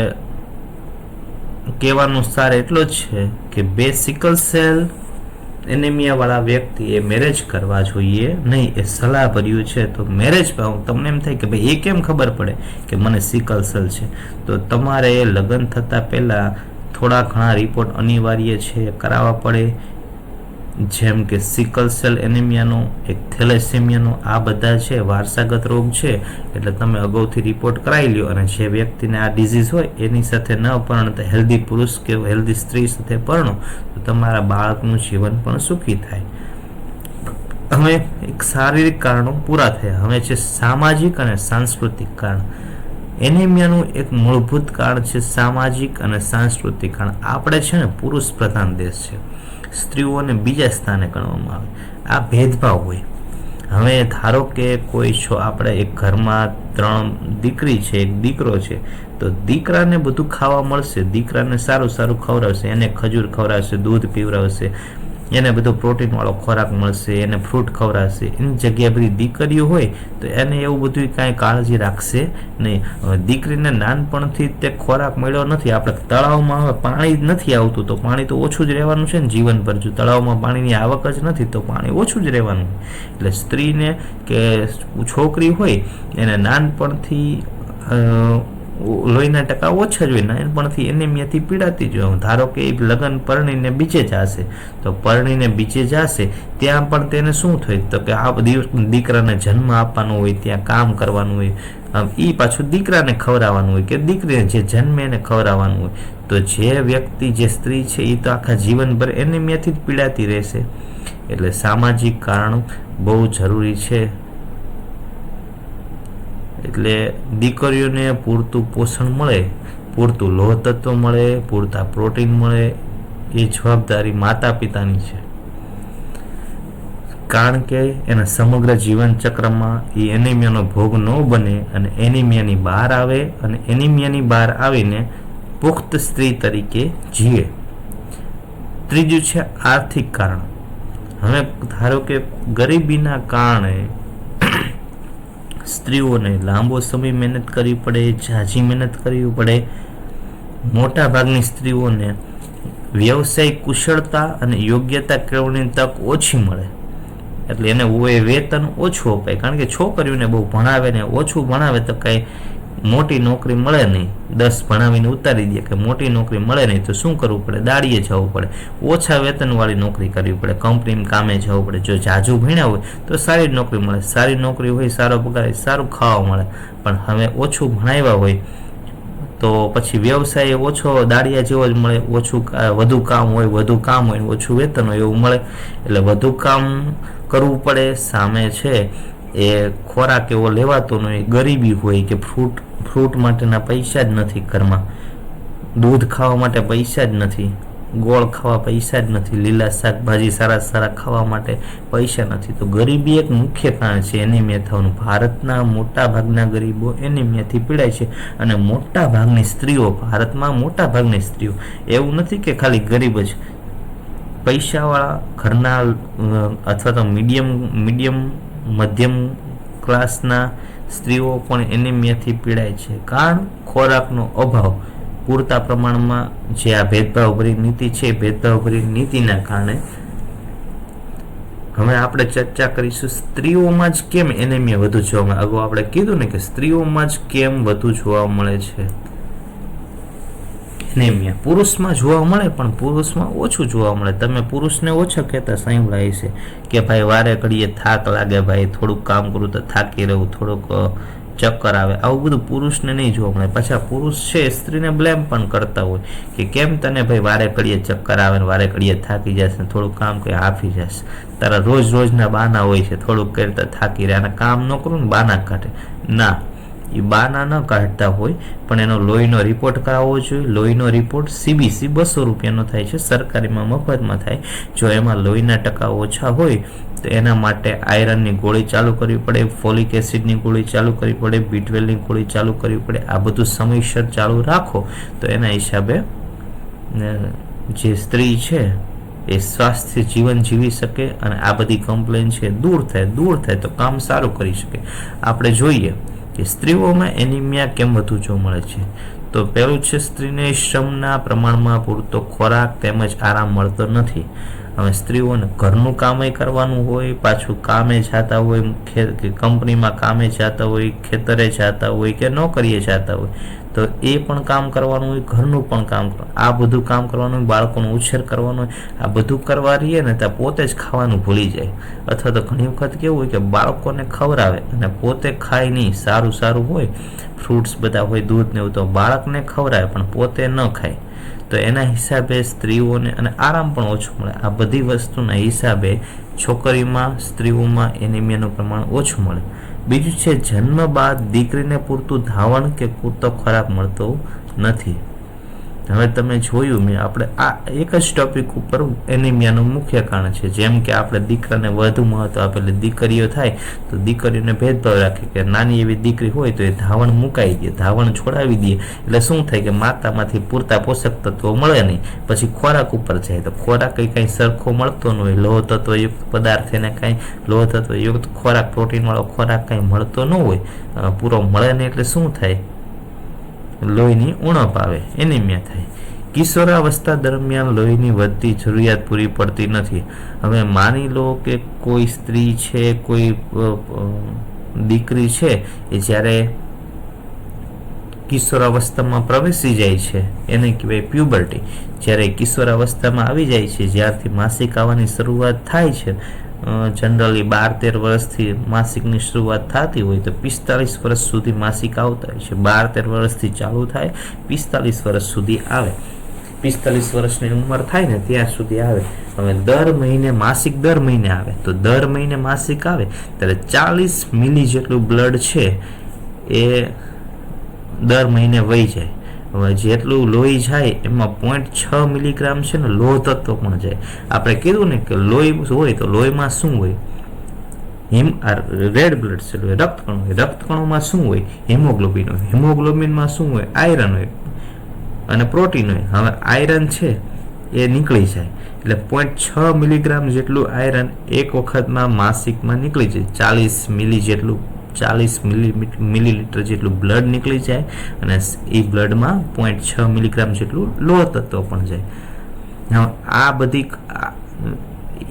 કહેવાનો સાર એટલો જ છે કે બે સિકલ સેલ એનિમિયા વાળા વ્યક્તિ એ મેરેજ કરવા જોઈએ નહીં. એ સલાહ ભર્યું છે. તો મેરેજ તમને એમ થાય કે ભાઈ એ કેમ ખબર પડે કે મને સિકલ સેલ છે? તો તમારે લગ્ન થતા પહેલા થોડા ઘણા રિપોર્ટ અનિવાર્ય છે કરાવવા પડે. જેમ કે સિકલ સેલ એનિમિયાનો, એક થેલેસેમિયાનો, આ બધા છે વારસાગત રોગ છે. એટલે તમે અગાઉથી રિપોર્ટ કરાવી લ્યો, અને જે વ્યક્તિને આ ડિઝીઝ હોય એની સાથે ન પરણતા હેલ્ધી પુરુષ કે હેલ્ધી સ્ત્રી સાથે પરણો તો તમારા બાળકનું જીવન પણ સુખી થાય. હવે એક શારીરિક કારણો પૂરા થયા. હવે છે સામાજિક અને સાંસ્કૃતિક કારણ. એનિમિયાનું એક મૂળભૂત કારણ છે સામાજિક અને સાંસ્કૃતિક કારણ. આપણે છે ને પુરુષ પ્રધાન દેશ છે, સ્ત્રીઓને બીજા સ્થાને ગણવામાં આવે. આ ભેદભાવ હોય. હવે ધારો કે કોઈ છો, આપણે એક ઘરમાં 3 દીકરી છે, એક દીકરો છે, તો દીકરાને બધું ખાવા મળશે, દીકરાને સારું સારું ખવડાવશે, એને ખજૂર ખવડાવશે, દૂધ પીવડાવશે, એને બધો પ્રોટીન વાળો ખોરાક મળશે, એને ફ્રૂટ ખવડાવશે. એની જગ્યાએ બધી દીકરીઓ હોય તો એને એવું બધું કાંઈ કાળજી રાખશે નહીં. દીકરીને નાનપણથી તે ખોરાક મળ્યો નથી. આપણે તળાવમાં હવે પાણી જ નથી આવતું તો પાણી તો ઓછું જ રહેવાનું છે ને જીવનભર. જો તળાવમાં પાણીની આવક જ નથી તો પાણી ઓછું જ રહેવાનું. એટલે સ્ત્રીને કે છોકરી હોય એને નાનપણથી લોહીના ટકા ઓછા જ હોય, નાનપણથી એનિમિયાથી પીડાતી જ હોય. ધારો કે એ લગ્ન પરણીને બીજે જશે તો પરણીને બીજે જશે ત્યાં પણ તેને શું થાય તો કે આ દીકરાને જન્મ આપવાનો હોય, ત્યાં કામ કરવાનું હોય, એ પાછું દીકરાને ખવડાવવાનું હોય કે દીકરીને જે જન્મે એને ખવડાવવાનું હોય. તો જે વ્યક્તિ જે સ્ત્રી છે એ તો આખા જીવનભર એનિમિયાથી જ પીડાતી રહેશે. એટલે સામાજિક કારણો બહુ જરૂરી છે. એટલે દીકરીઓને પૂરતું પોષણ મળે, પૂરતું લોહ તત્વ મળે, પૂરતા પ્રોટીન મળે, એ જવાબદારી માતા પિતાની છે. કારણ કે એના સમગ્ર જીવન ચક્રમાં એ એનિમિયાનો ભોગ ન બને અને એનિમિયાની બહાર આવે અને એનિમિયાની બહાર આવીને પુખ્ત સ્ત્રી તરીકે જીવે. ત્રીજું છે આર્થિક કારણ. હવે ધારો કે ગરીબીના કારણે સ્ત્રીઓને લાંબો સમય મહેનત કરવી પડે, ઝાઝી મહેનત કરવી પડે. મોટા ભાગની સ્ત્રીઓને વ્યવસાયિક કુશળતા અને યોગ્યતા કેળવણીની તક ઓછી મળે. એટલે એને વેતન ઓછું અપાય. કારણ કે છોકરીઓને બહુ ભણાવે ને ઓછું ભણાવે તો કાંઈ મોટી નોકરી મળે નહીં. 10 ભણાવીને ઉતારી દે કે મોટી નોકરી મળે નહીં તો શું કરવું પડે? દાડીએ જવું પડે, ઓછા વેતનવાળી નોકરી કરવી પડે, કંપનીમાં કામે જવું પડે. જો ઝાઝુ ભણ્યા હોય તો સારી નોકરી મળે, સારી નોકરી હોય, સારો પગાર, સારું ખાવા મળે. પણ હવે ઓછું ભણાવ્યા હોય તો પછી વ્યવસાય ઓછો દાડિયા જેવો જ મળે. ઓછું વધુ કામ હોય, ઓછું વેતન હોય એવું મળે. એટલે વધુ કામ કરવું પડે. સામે છે એ ખોરાક એવો લેવાતો નહીં, ગરીબી હોય કે ફ્રૂટ માટેના પૈસા જ નથી ઘરમાં, દૂધ ખાવા માટે પૈસા જ નથી, ગોળ ખાવા પૈસા જ નથી, લીલા શાકભાજી સારા સારા ખાવા માટે પૈસા નથી. તો ગરીબી એક મુખ્ય કારણ છે એનિમિયા થવાનું. ભારતના મોટા ભાગના ગરીબો એનિમિયાથી પીડાય છે. અને મોટા ભાગની સ્ત્રીઓ, ભારતમાં મોટા ભાગની સ્ત્રીઓ, એવું નથી કે ખાલી ગરીબ જ, પૈસાવાળા ઘરના અથવા તો મધ્યમ ક્લાસના સ્ત્રીઓ પણ એનિમિયાથી પીડાય છે. કારણ ખોરાકનો અભાવ, પૂરતા પ્રમાણમાં જે આ ભેદભાવભરી નીતિ છે, ભેદભાવભરી નીતિના કારણે. હવે આપણે ચર્ચા કરીશું સ્ત્રીઓમાં જ કેમ એનિમિયા વધુ જોવા મળે. અગાઉ આપણે કીધું ને કે સ્ત્રીઓમાં જ કેમ વધુ જોવા મળે છે એનિમિયા. પુરુષમાં જોવા મળે પણ પુરુષમાં ઓછું જોવા મળે. તમે પુરુષને ઓછા કહેતા સાંભળાય છે કે ભાઈ વારે ઘડીએ થાક લાગે, ભાઈ થોડુંક કામ કરું તો થાકી રહું, થોડુંક ચક્કર આવે, આવું બધું પુરુષને નહીં જોવા મળે. પાછા પુરુષ છે સ્ત્રીને બ્લેમ પણ કરતા હોય કે કેમ તને ભાઈ વારે ઘડીએ ચક્કર આવે ને વારે ઘડીએ થાકી જશે, થોડુંક કામ કરી હાફી જશે, તારા રોજના બાના હોય છે, થોડુંક કરતા થાકી રહે અને કામ ન કરું ને બાના કાઢે. ના, એ બાના ન કાઢતા હોય પણ એનો લોહીનો રિપોર્ટ કરાવવો જોઈએ. લોહીનો રિપોર્ટ CBC 200 રૂપિયાનો થાય છે, સરકારીમાં મફતમાં થાય. જો એમાં લોહીના ટકા ઓછા હોય તો એના માટે આયરનની ગોળી ચાલુ કરવી પડે, ફોલિક એસિડની ગોળી ચાલુ કરવી પડે, B12ની ગોળી ચાલુ કરવી પડે. આ બધું સમયસર ચાલુ રાખો તો એના હિસાબે જે સ્ત્રી છે એ સ્વાસ્થ્ય જીવન જીવી શકે અને આ બધી કમ્પ્લેન છે દૂર થાય તો કામ સારું કરી શકે. આપણે જોઈએ કે સ્ત્રીઓમાં એનિમિયા કેમ વધુ જોવા મળે છે. તો પહેલું છે સ્ત્રીને શ્રમના પ્રમાણમાં પૂરતો ખોરાક તેમજ આરામ મળતો નથી. હવે સ્ત્રીઓને ઘરનું કામે કરવાનું હોય, પાછું કામે જતા હોય, કંપનીમાં કામે જતા હોય, ખેતરે જતા હોય કે નોકરીએ જતા હોય, તો એ પણ કામ કરવાનું હોય, ઘરનું પણ કામ કરવાનું, આ બધું કામ કરવાનું હોય, બાળકોનો ઉછેર કરવાનો હોય, આ બધું કરવા રહીએ ને ત્યાં પોતે જ ખાવાનું ભૂલી જાય. અથવા તો ઘણી વખત કેવું હોય કે બાળકોને ખવડાવે અને પોતે ખાય નહીં, સારું સારું હોય, ફ્રૂટ્સ બધા હોય, દૂધ ને એવું, તો બાળકને ખવડાવે પણ પોતે ન ખાય. તો એના હિસાબે સ્ત્રીઓને અને આરામ પણ ઓછું મળે. આ બધી વસ્તુના હિસાબે છોકરીમાં, સ્ત્રીઓમાં એનિમિયાનું પ્રમાણ ઓછું મળે. બીજું છે, જન્મ બાદ દીકરીને પૂરતું ધાવણ કે પૂરતો ખોરાક મળતો નથી. હવે તમે જોયું મેં, આપણે આ એક જ ટોપિક ઉપર એનિમિયાનું મુખ્ય કારણ છે. જેમ કે આપણે દીકરાને વધુ મહત્વ આપે, એટલે દીકરીઓ થાય તો દીકરીઓને ભેદભાવ રાખે કે નાની એવી દીકરી હોય તો એ ધાવણ મુકાઈ દે, ધાવણ છોડાવી દે, એટલે શું થાય કે માતામાંથી પૂરતા પોષક તત્વો મળે નહીં, પછી ખોરાક ઉપર જાય તો ખોરાક કંઈ સરખો મળતો ન હોય, લોહ તત્વયુક્ત પદાર્થ એને કાંઈ લોહ તત્વયુક્ત ખોરાક, પ્રોટીનવાળો ખોરાક કાંઈ મળતો ન હોય, પૂરો મળે નહીં, એટલે શું થાય, લોહીની ઉણપ આવે, એનિમિયા થાય. કિશોરાવસ્થા દરમિયાન લોહીની વધતી જરૂરિયાત પૂરી પડતી નથી. હવે માની લો કે કોઈ સ્ત્રી છે, કોઈ દીકરી છે, એ જ્યારે કિશોરાવસ્થામાં પ્રવેશી જાય છે, એને કહેવાય પ્યુબર્ટી. જ્યારે કિશોરાવસ્થામાં આવી જાય છે, જ્યારથી માસિક આવવાની શરૂઆત થાય છે, જનરલી 12-13 વર્ષથી માસિકની શરૂઆત થતી હોય તો 45 વર્ષ સુધી માસિક આવતા હોય છે. 12-13 વર્ષથી ચાલુ થાય, 45 વર્ષ સુધી આવે. 45 વર્ષની ઉંમર થાય ને ત્યાં સુધી આવે. હવે દર મહિને માસિક દર મહિને આવે, તો દર મહિને માસિક આવે ત્યારે 40 મિલી જેટલું બ્લડ છે એ દર મહિને વહી જાય. હવે જેટલું લોહી જાય એમાં 0.6 મિલીગ્રામ છે ને લોહ તત્વ પણ જાય. આપણે કીધું ને કે લોહી હોય તો લોહીમાં શું હોય, રેડ બ્લડ સેલ હોય, રક્તકણો હોય. રક્તકણોમાં શું હોય, હિમોગ્લોબિન હોય. હિમોગ્લોબિનમાં શું હોય, આયરન હોય અને પ્રોટીન હોય. હવે આયરન છે એ નીકળી જાય એટલે 0.6 મિલીગ્રામ જેટલું આયરન એક વખતમાં માસિકમાં નીકળી જાય. 40 મિલી જેટલું, 40 મિલીલીટર જેટલું બ્લડ નીકળી જાય અને એ બ્લડમાં 0.6 મિલીગ્રામ જેટલું લોહ તત્વ પણ જાય. આ બધી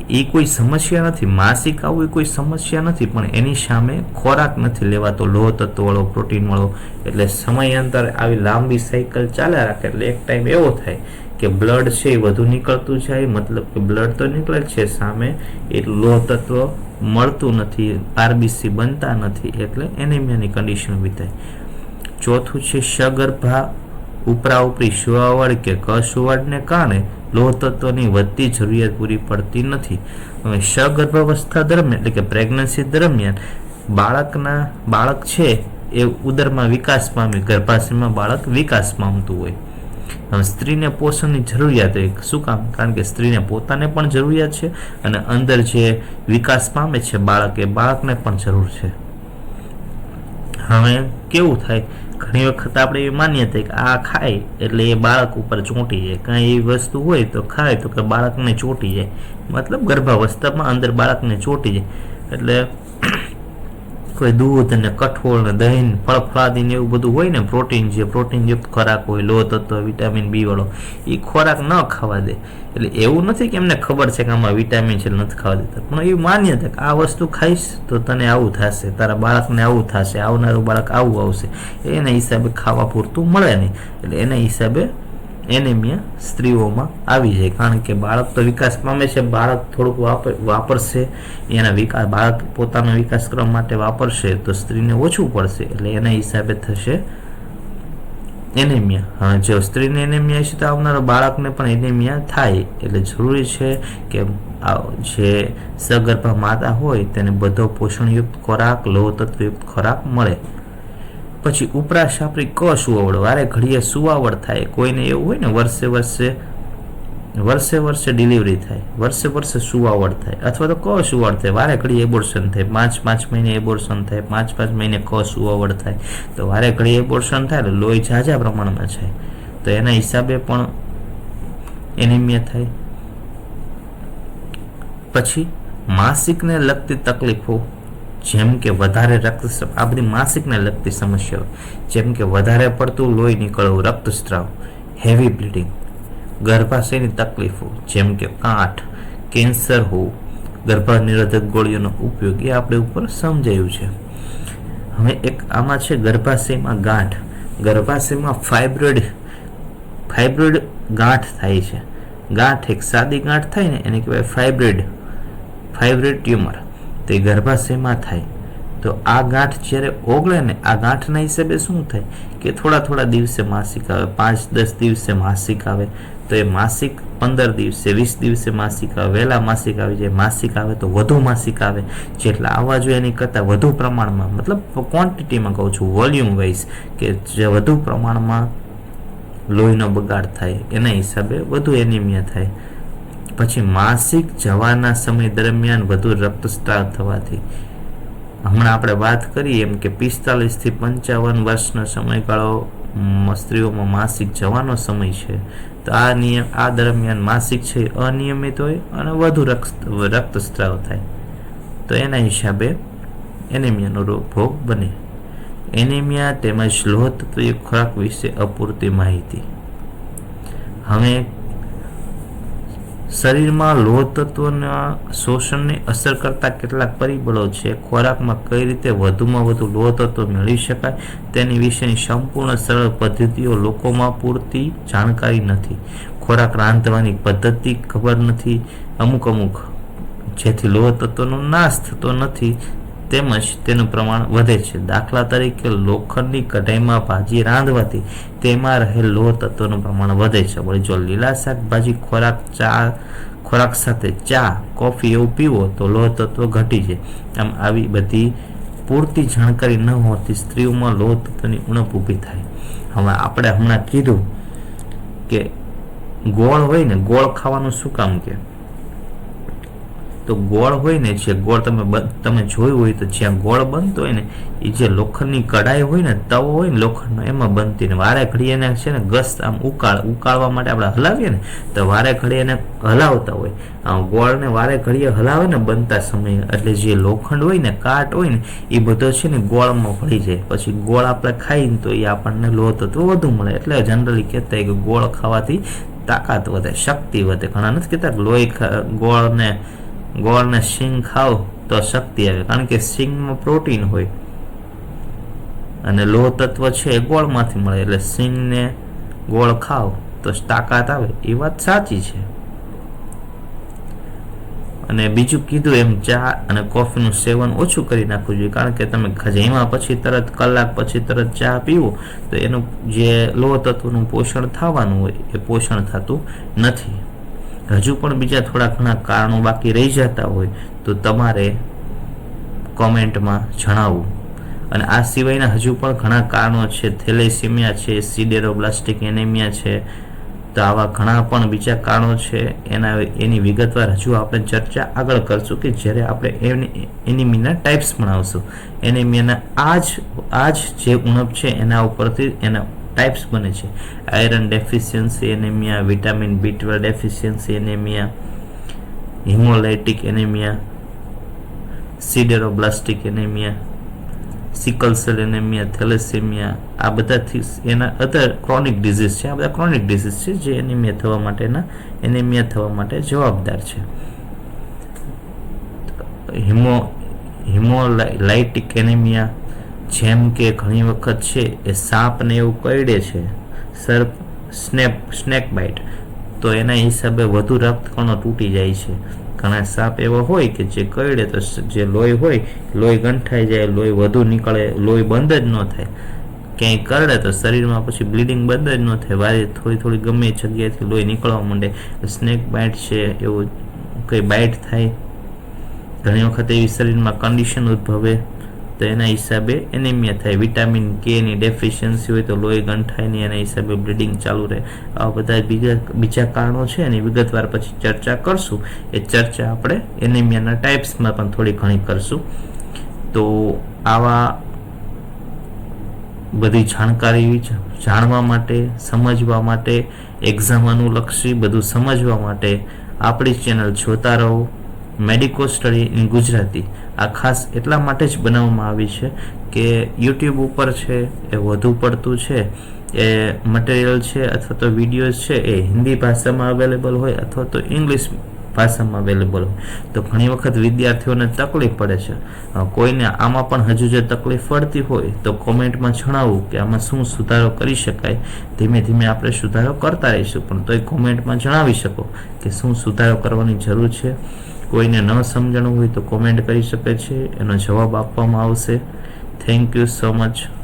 એ કોઈ સમસ્યા નથી, માસિક આવું એ કોઈ સમસ્યા નથી, પણ એની સામે ખોરાક નથી લેવાતો લોહ તત્વવાળો, પ્રોટીનવાળો, એટલે સમયાંતરે આવી લાંબી સાયકલ ચાલ્યા રાખે એટલે એક ટાઈમ એવો થાય કે બ્લડ છે એ વધુ નીકળતું જાય, મતલબ કે બ્લડ તો નીકળે છે, સામે એટલું લોહ તત્વ મળતું નથી, આરબીસી બનતા નથી, એટલે એનિમિયાની કન્ડિશન ઊભી થાય. ચોથું છે, સગર્ભા ઉપરા ઉપરી સુવાવડ કે કસુવાડને કારણે લોહ તત્વની વધતી જરૂરિયાત પૂરી પડતી નથી. હવે સગર્ભાવસ્થા દરમિયાન એટલે કે પ્રેગ્નન્સી દરમિયાન બાળક છે એ ઉદરમાં વિકાસ પામી, ગર્ભાશયમાં બાળક વિકાસ પામતું હોય. હવે સ્ત્રીને પોષણની જરૂરિયાત હોય. શું કામ? કારણ કે સ્ત્રીને પોતાને પણ જરૂરિયાત છે અને અંદર જે વિકાસ પામે છે બાળક, એ બાળકને પણ જરૂર છે. હવે કેવું થાય, ઘણી વખત આપણે એ માન્યતા કે આ ખાય એટલે એ બાળક ઉપર ચોંટી જાય, કાંઈ એવી વસ્તુ હોય તો ખાય તો કે બાળકને ચોંટી જાય, મતલબ ગર્ભાવસ્થામાં અંદર બાળકને ચોંટી જાય. એટલે કોઈ દૂધ ને કઠોળ ને દહીં, ફળ ફળાદી ને એવું બધું હોય ને, પ્રોટીનયુક્ત ખોરાક હોય, લોહ તત્વ, વિટામિન બી વાળો, એ ખોરાક ન ખાવા દે. એટલે એવું નથી કે એમને ખબર છે કે આમાં વિટામિન છે નથી ખાવા દેતા, પણ એવી માન્યતા કે આ વસ્તુ ખાઈશ તો તને આવું થશે, તારા બાળકને આવું થશે, આવનારું બાળક આવું આવશે, એના હિસાબે ખાવા પૂરતું મળે નહીં, એટલે એના હિસાબે એનિમિયા સ્ત્રીઓમાં આવી જાય. કારણ કે બાળક તો વિકાસ પામે છે, બાળક થોડુંક વાપરશે, એના બાળક પોતાનો વિકાસ કરવા માટે વાપરશે તો સ્ત્રીને ઓછું પડશે, એટલે એના હિસાબે થશે એનિમિયા. હા, જો સ્ત્રીને એનિમિયા છે તો આવનારા બાળકને પણ એનિમિયા થાય, એટલે જરૂરી છે કે જે સગર્ભા માતા હોય તેને બધો પોષણયુક્ત ખોરાક, લોહ તત્વયુક્ત ખોરાક મળે. પછી ઉપરા સાપરી ક સુવાવડ, વારે ઘડીએ સુવાવડ થાય. કોઈને એવું હોય ને વર્ષે ડિલિવરી થાય, વર્ષે સુવાવડ થાય, અથવા તો ક સુવાવડ થાય, વારે ઘડી એબોર્શન થાય, 5 મહિને એબોર્શન થાય, 5 મહિને ક સુવાવડ થાય, તો વારે ઘડી એબોર્શન થાય એટલે લોહી ઝાઝા પ્રમાણમાં છે, તો એના હિસાબે પણ એનિમિયા થાય. પછી માસિકને લગતી તકલીફો, જેમ કે વધારે રક્તસ્રાવ, આ બધી માસિકને લગતી સમસ્યાઓ, જેમ કે વધારે પડતું લોહી નીકળવું, રક્તસ્રાવ, હેવી બ્લીડિંગ, ગર્ભાશયની તકલીફો જેમ કે ગાંઠ કેન્સર હોવું, ગર્ભનિરોધક ગોળીઓનો ઉપયોગ એ આપણે ઉપર સમજાયું છે. હવે એક આમાં છે ગર્ભાશયમાં ગાંઠ. ગર્ભાશયમાં ફાઇબ્રોઇડ ગાંઠ થાય છે. ગાંઠ એક સાદી ગાંઠ થાય ને એને કહેવાય ફાઇબ્રોઇડ ટ્યુમર. તો એ ગર્ભાશયમાં થાય. તો આ ગાંઠ જ્યારે ઓગળે ને, આ ગાંઠના હિસાબે શું થાય કે થોડા દિવસે માસિક આવે, 5-10 દિવસે માસિક આવે. તો એ માસિક 15 દિવસે 20 દિવસે માસિક આવે, વહેલા માસિક આવી જાય. માસિક આવે તો વધુ માસિક આવે, જેટલા આવવા જોઈએ એની કરતાં વધુ પ્રમાણમાં, મતલબ ક્વોન્ટિટીમાં કહું છું, વોલ્યુમ વાઇઝ, કે જે વધુ પ્રમાણમાં લોહીનો બગાડ થાય એના હિસાબે વધુ એનિમિયા થાય. પછી માસિક જવાના સમય દરમિયાન વધુ રક્તસ્રાવ થવાથી, હમણાં આપણે વાત કરીએ એમ કે 45 થી 55 વર્ષનો સમયગાળો સ્ત્રીઓમાં માસિક જવાનો સમય છે. તો આ દરમિયાન માસિક છે અનિયમિત હોય અને વધુ રક્તસ્રાવ થાય, તો એના હિસાબે એનિમિયાનો ભોગ બને. એનિમિયા તેમજ લોહ તત્વયુક્ત ખોરાક વિશે અપૂરતી માહિતી. હવે શરીરમાં લોહ તત્વના શોષણને અસર કરતા કેટલાક પરિબળો છે. ખોરાકમાં કઈ રીતે વધુમાં વધુ લોહ તત્વ મેળવી શકાય તેની વિશેની સંપૂર્ણ સરળ પદ્ધતિઓ લોકોમાં પૂરતી જાણકારી નથી. ખોરાક રાંધવાની પદ્ધતિ ખબર નથી અમુક જેથી લોહ તત્વનો નાશ થતો નથી તેમજ તેનું પ્રમાણ વધે છે. દાખલા તરીકે લોખંડની કઢાઈમાં ભાજી રાંધવાથી તેમાં રહેલ લોહ તત્વનું પ્રમાણ વધે છે. વળી જો લીલા શાકભાજી ખોરાક સાથે ચા, કોફી એવું પીવો તો લોહ તત્વ ઘટી જાય. આમ આવી બધી પૂરતી જાણકારી ન હોતી સ્ત્રીઓમાં લોહ તત્વની ઉણપ ઊભી થાય. હવે આપણે હમણાં કીધું કે ગોળ હોય ને, ગોળ ખાવાનું શું કામ કે, તો ગોળ હોય ને, જે ગોળ તમે જોયું હોય તો જ્યાં ગોળ બનતો હોય ને, એ જે લોખંડની કઢાઈ હોય ને, તવો હોય ને લોખંડનો, એમાં બનતી ને વારે ઘડી એને છે ને ગસ આમ ઉકાળવા માટે આપણે હલાવીએ ને, તો વારે ઘડી એને હલાવતા હોય. ગોળને વારે ઘડીએ હલાવે ને બનતા સમયે, એટલે જે લોખંડ હોય ને, કાટ હોય ને, એ બધો છે ને ગોળમાં ભળી જાય. પછી ગોળ આપણે ખાઈને તો એ આપણને લોહ તત્વ વધુ મળે. એટલે જનરલી કહેતા કે ગોળ ખાવાથી તાકાત વધે, શક્તિ વધે. ઘણા નથી કહેતા લોહી ગોળને શીંગ ખાવ તો શક્તિ આવે, કારણ કે શીંગમાં પ્રોટીન હોય અને લોહ તત્વ છે એ ગોળમાંથી મળે. એટલે શીંગને ગોળ ખાવ તો તાકાત આવે, એ વાત સાચી છે. અને બીજું કીધું એમ ચા અને કોફીનું સેવન ઓછું કરી નાખવું જોઈએ, કારણ કે તમે જમ્યા પછી કલાક પછી તરત ચા પીવો તો એનું જે લોહ તત્વનું પોષણ થવાનું હોય એ પોષણ થતું નથી. હજુ પણ બીજા થોડા ઘણા કારણો બાકી રહી જતા હોય તો તમારે કોમેન્ટમાં જણાવવું. અને આ સિવાયના હજુ પણ ઘણા કારણો છે. થેલેસીમિયા છે, સિડેરોબ્લાસ્ટિક એનેમિયા છે, તો આવા ઘણા પણ બીજા કારણો છે. એની વિગતવાર હજુ આપણે ચર્ચા આગળ કરશું કે જ્યારે આપણે એનિમિયાના ટાઈપ્સ ભણાવશું. એનિમિયાના આ જ જે ઉણપ છે એના ઉપરથી એના ટાઈપ્સ બને છે. Iron deficiency anaemia, vitamin B12 deficiency anaemia, haemolytic anaemia, sideroblastic anaemia, sickle cell anaemia, thalassaemia, આ બધાથી એના અધર ક્રોનિક ડિઝીઝ છે. આ બધા ક્રોનિક ડિઝીઝ છે જે એનેમિયા થવા માટે જવાબદાર છે. હિમોલાઇટિક એનેમિયા, જેમ કે ઘણી વખત છે એ સાપને એવું કરડે છે, સ્નેક બાઇટ, તો એના હિસાબે વધુ રક્તકણો તૂટી જાય છે. ઘણા સાપ એવા હોય કે જે કરડે તો જે લોહી ગંઠાઈ જાય, લોહી વધુ નીકળે, લોહી બંધ જ ન થાય. ક્યાંય કરડે તો શરીરમાં પછી બ્લીડિંગ બંધ જ ન થાય, વારે થોડી ગમે જગ્યાએથી લોહી નીકળવા માંડે. સ્નેક બાઇટ છે એવું કંઈ બાઇટ થાય, ઘણી વખત એવી શરીરમાં કન્ડિશન ઉદ્ભવે તો એના હિસાબે એનેમિયા થાય. વિટામિન કે ની ડેફિશિયન્સી હોય તો લોહી ગંઠાય નહીં, એના હિસાબે બ્લીડિંગ ચાલુ રહે. આવા બધા બીજા કારણો છે એની વિગતવાર પછી ચર્ચા કરશું. એ ચર્ચા આપણે એનેમિયાના ટાઈપ્સમાં પણ થોડી ઘણી કરશું. તો આવા બધી જાણકારી જાણવા માટે, સમજવા માટે, એક્ઝામ અનુલક્ષી બધું સમજવા માટે આપણી ચેનલ જોતા રહો. મેડિકો સ્ટડી ઇન ગુજરાતી આ ખાસ એટલા માટે જ બનાવવામાં આવી છે કે યુટ્યુબ ઉપર છે એ વધુ પડતું છે એ મટીરિયલ છે અથવા તો વિડીયોઝ છે એ હિન્દી ભાષામાં અવેલેબલ હોય અથવા તો ઇંગ્લિશ ભાષામાં અવેલેબલ હોય. તો ઘણી વખત વિદ્યાર્થીઓને તકલીફ પડે છે. કોઈને આમાં પણ હજુ જે તકલીફ પડતી હોય તો કોમેન્ટમાં જણાવવું કે આમાં શું સુધારો કરી શકાય. ધીમે ધીમે આપણે સુધારો કરતા રહીશું, પણ તોય કોમેન્ટમાં જણાવી શકો કે શું સુધારો કરવાની જરૂર છે. કોઈને ન સમજણું હોય તો કોમેન્ટ કરી શકે છે, એનો જવાબ આપવામાં આવશે. Thank you so much.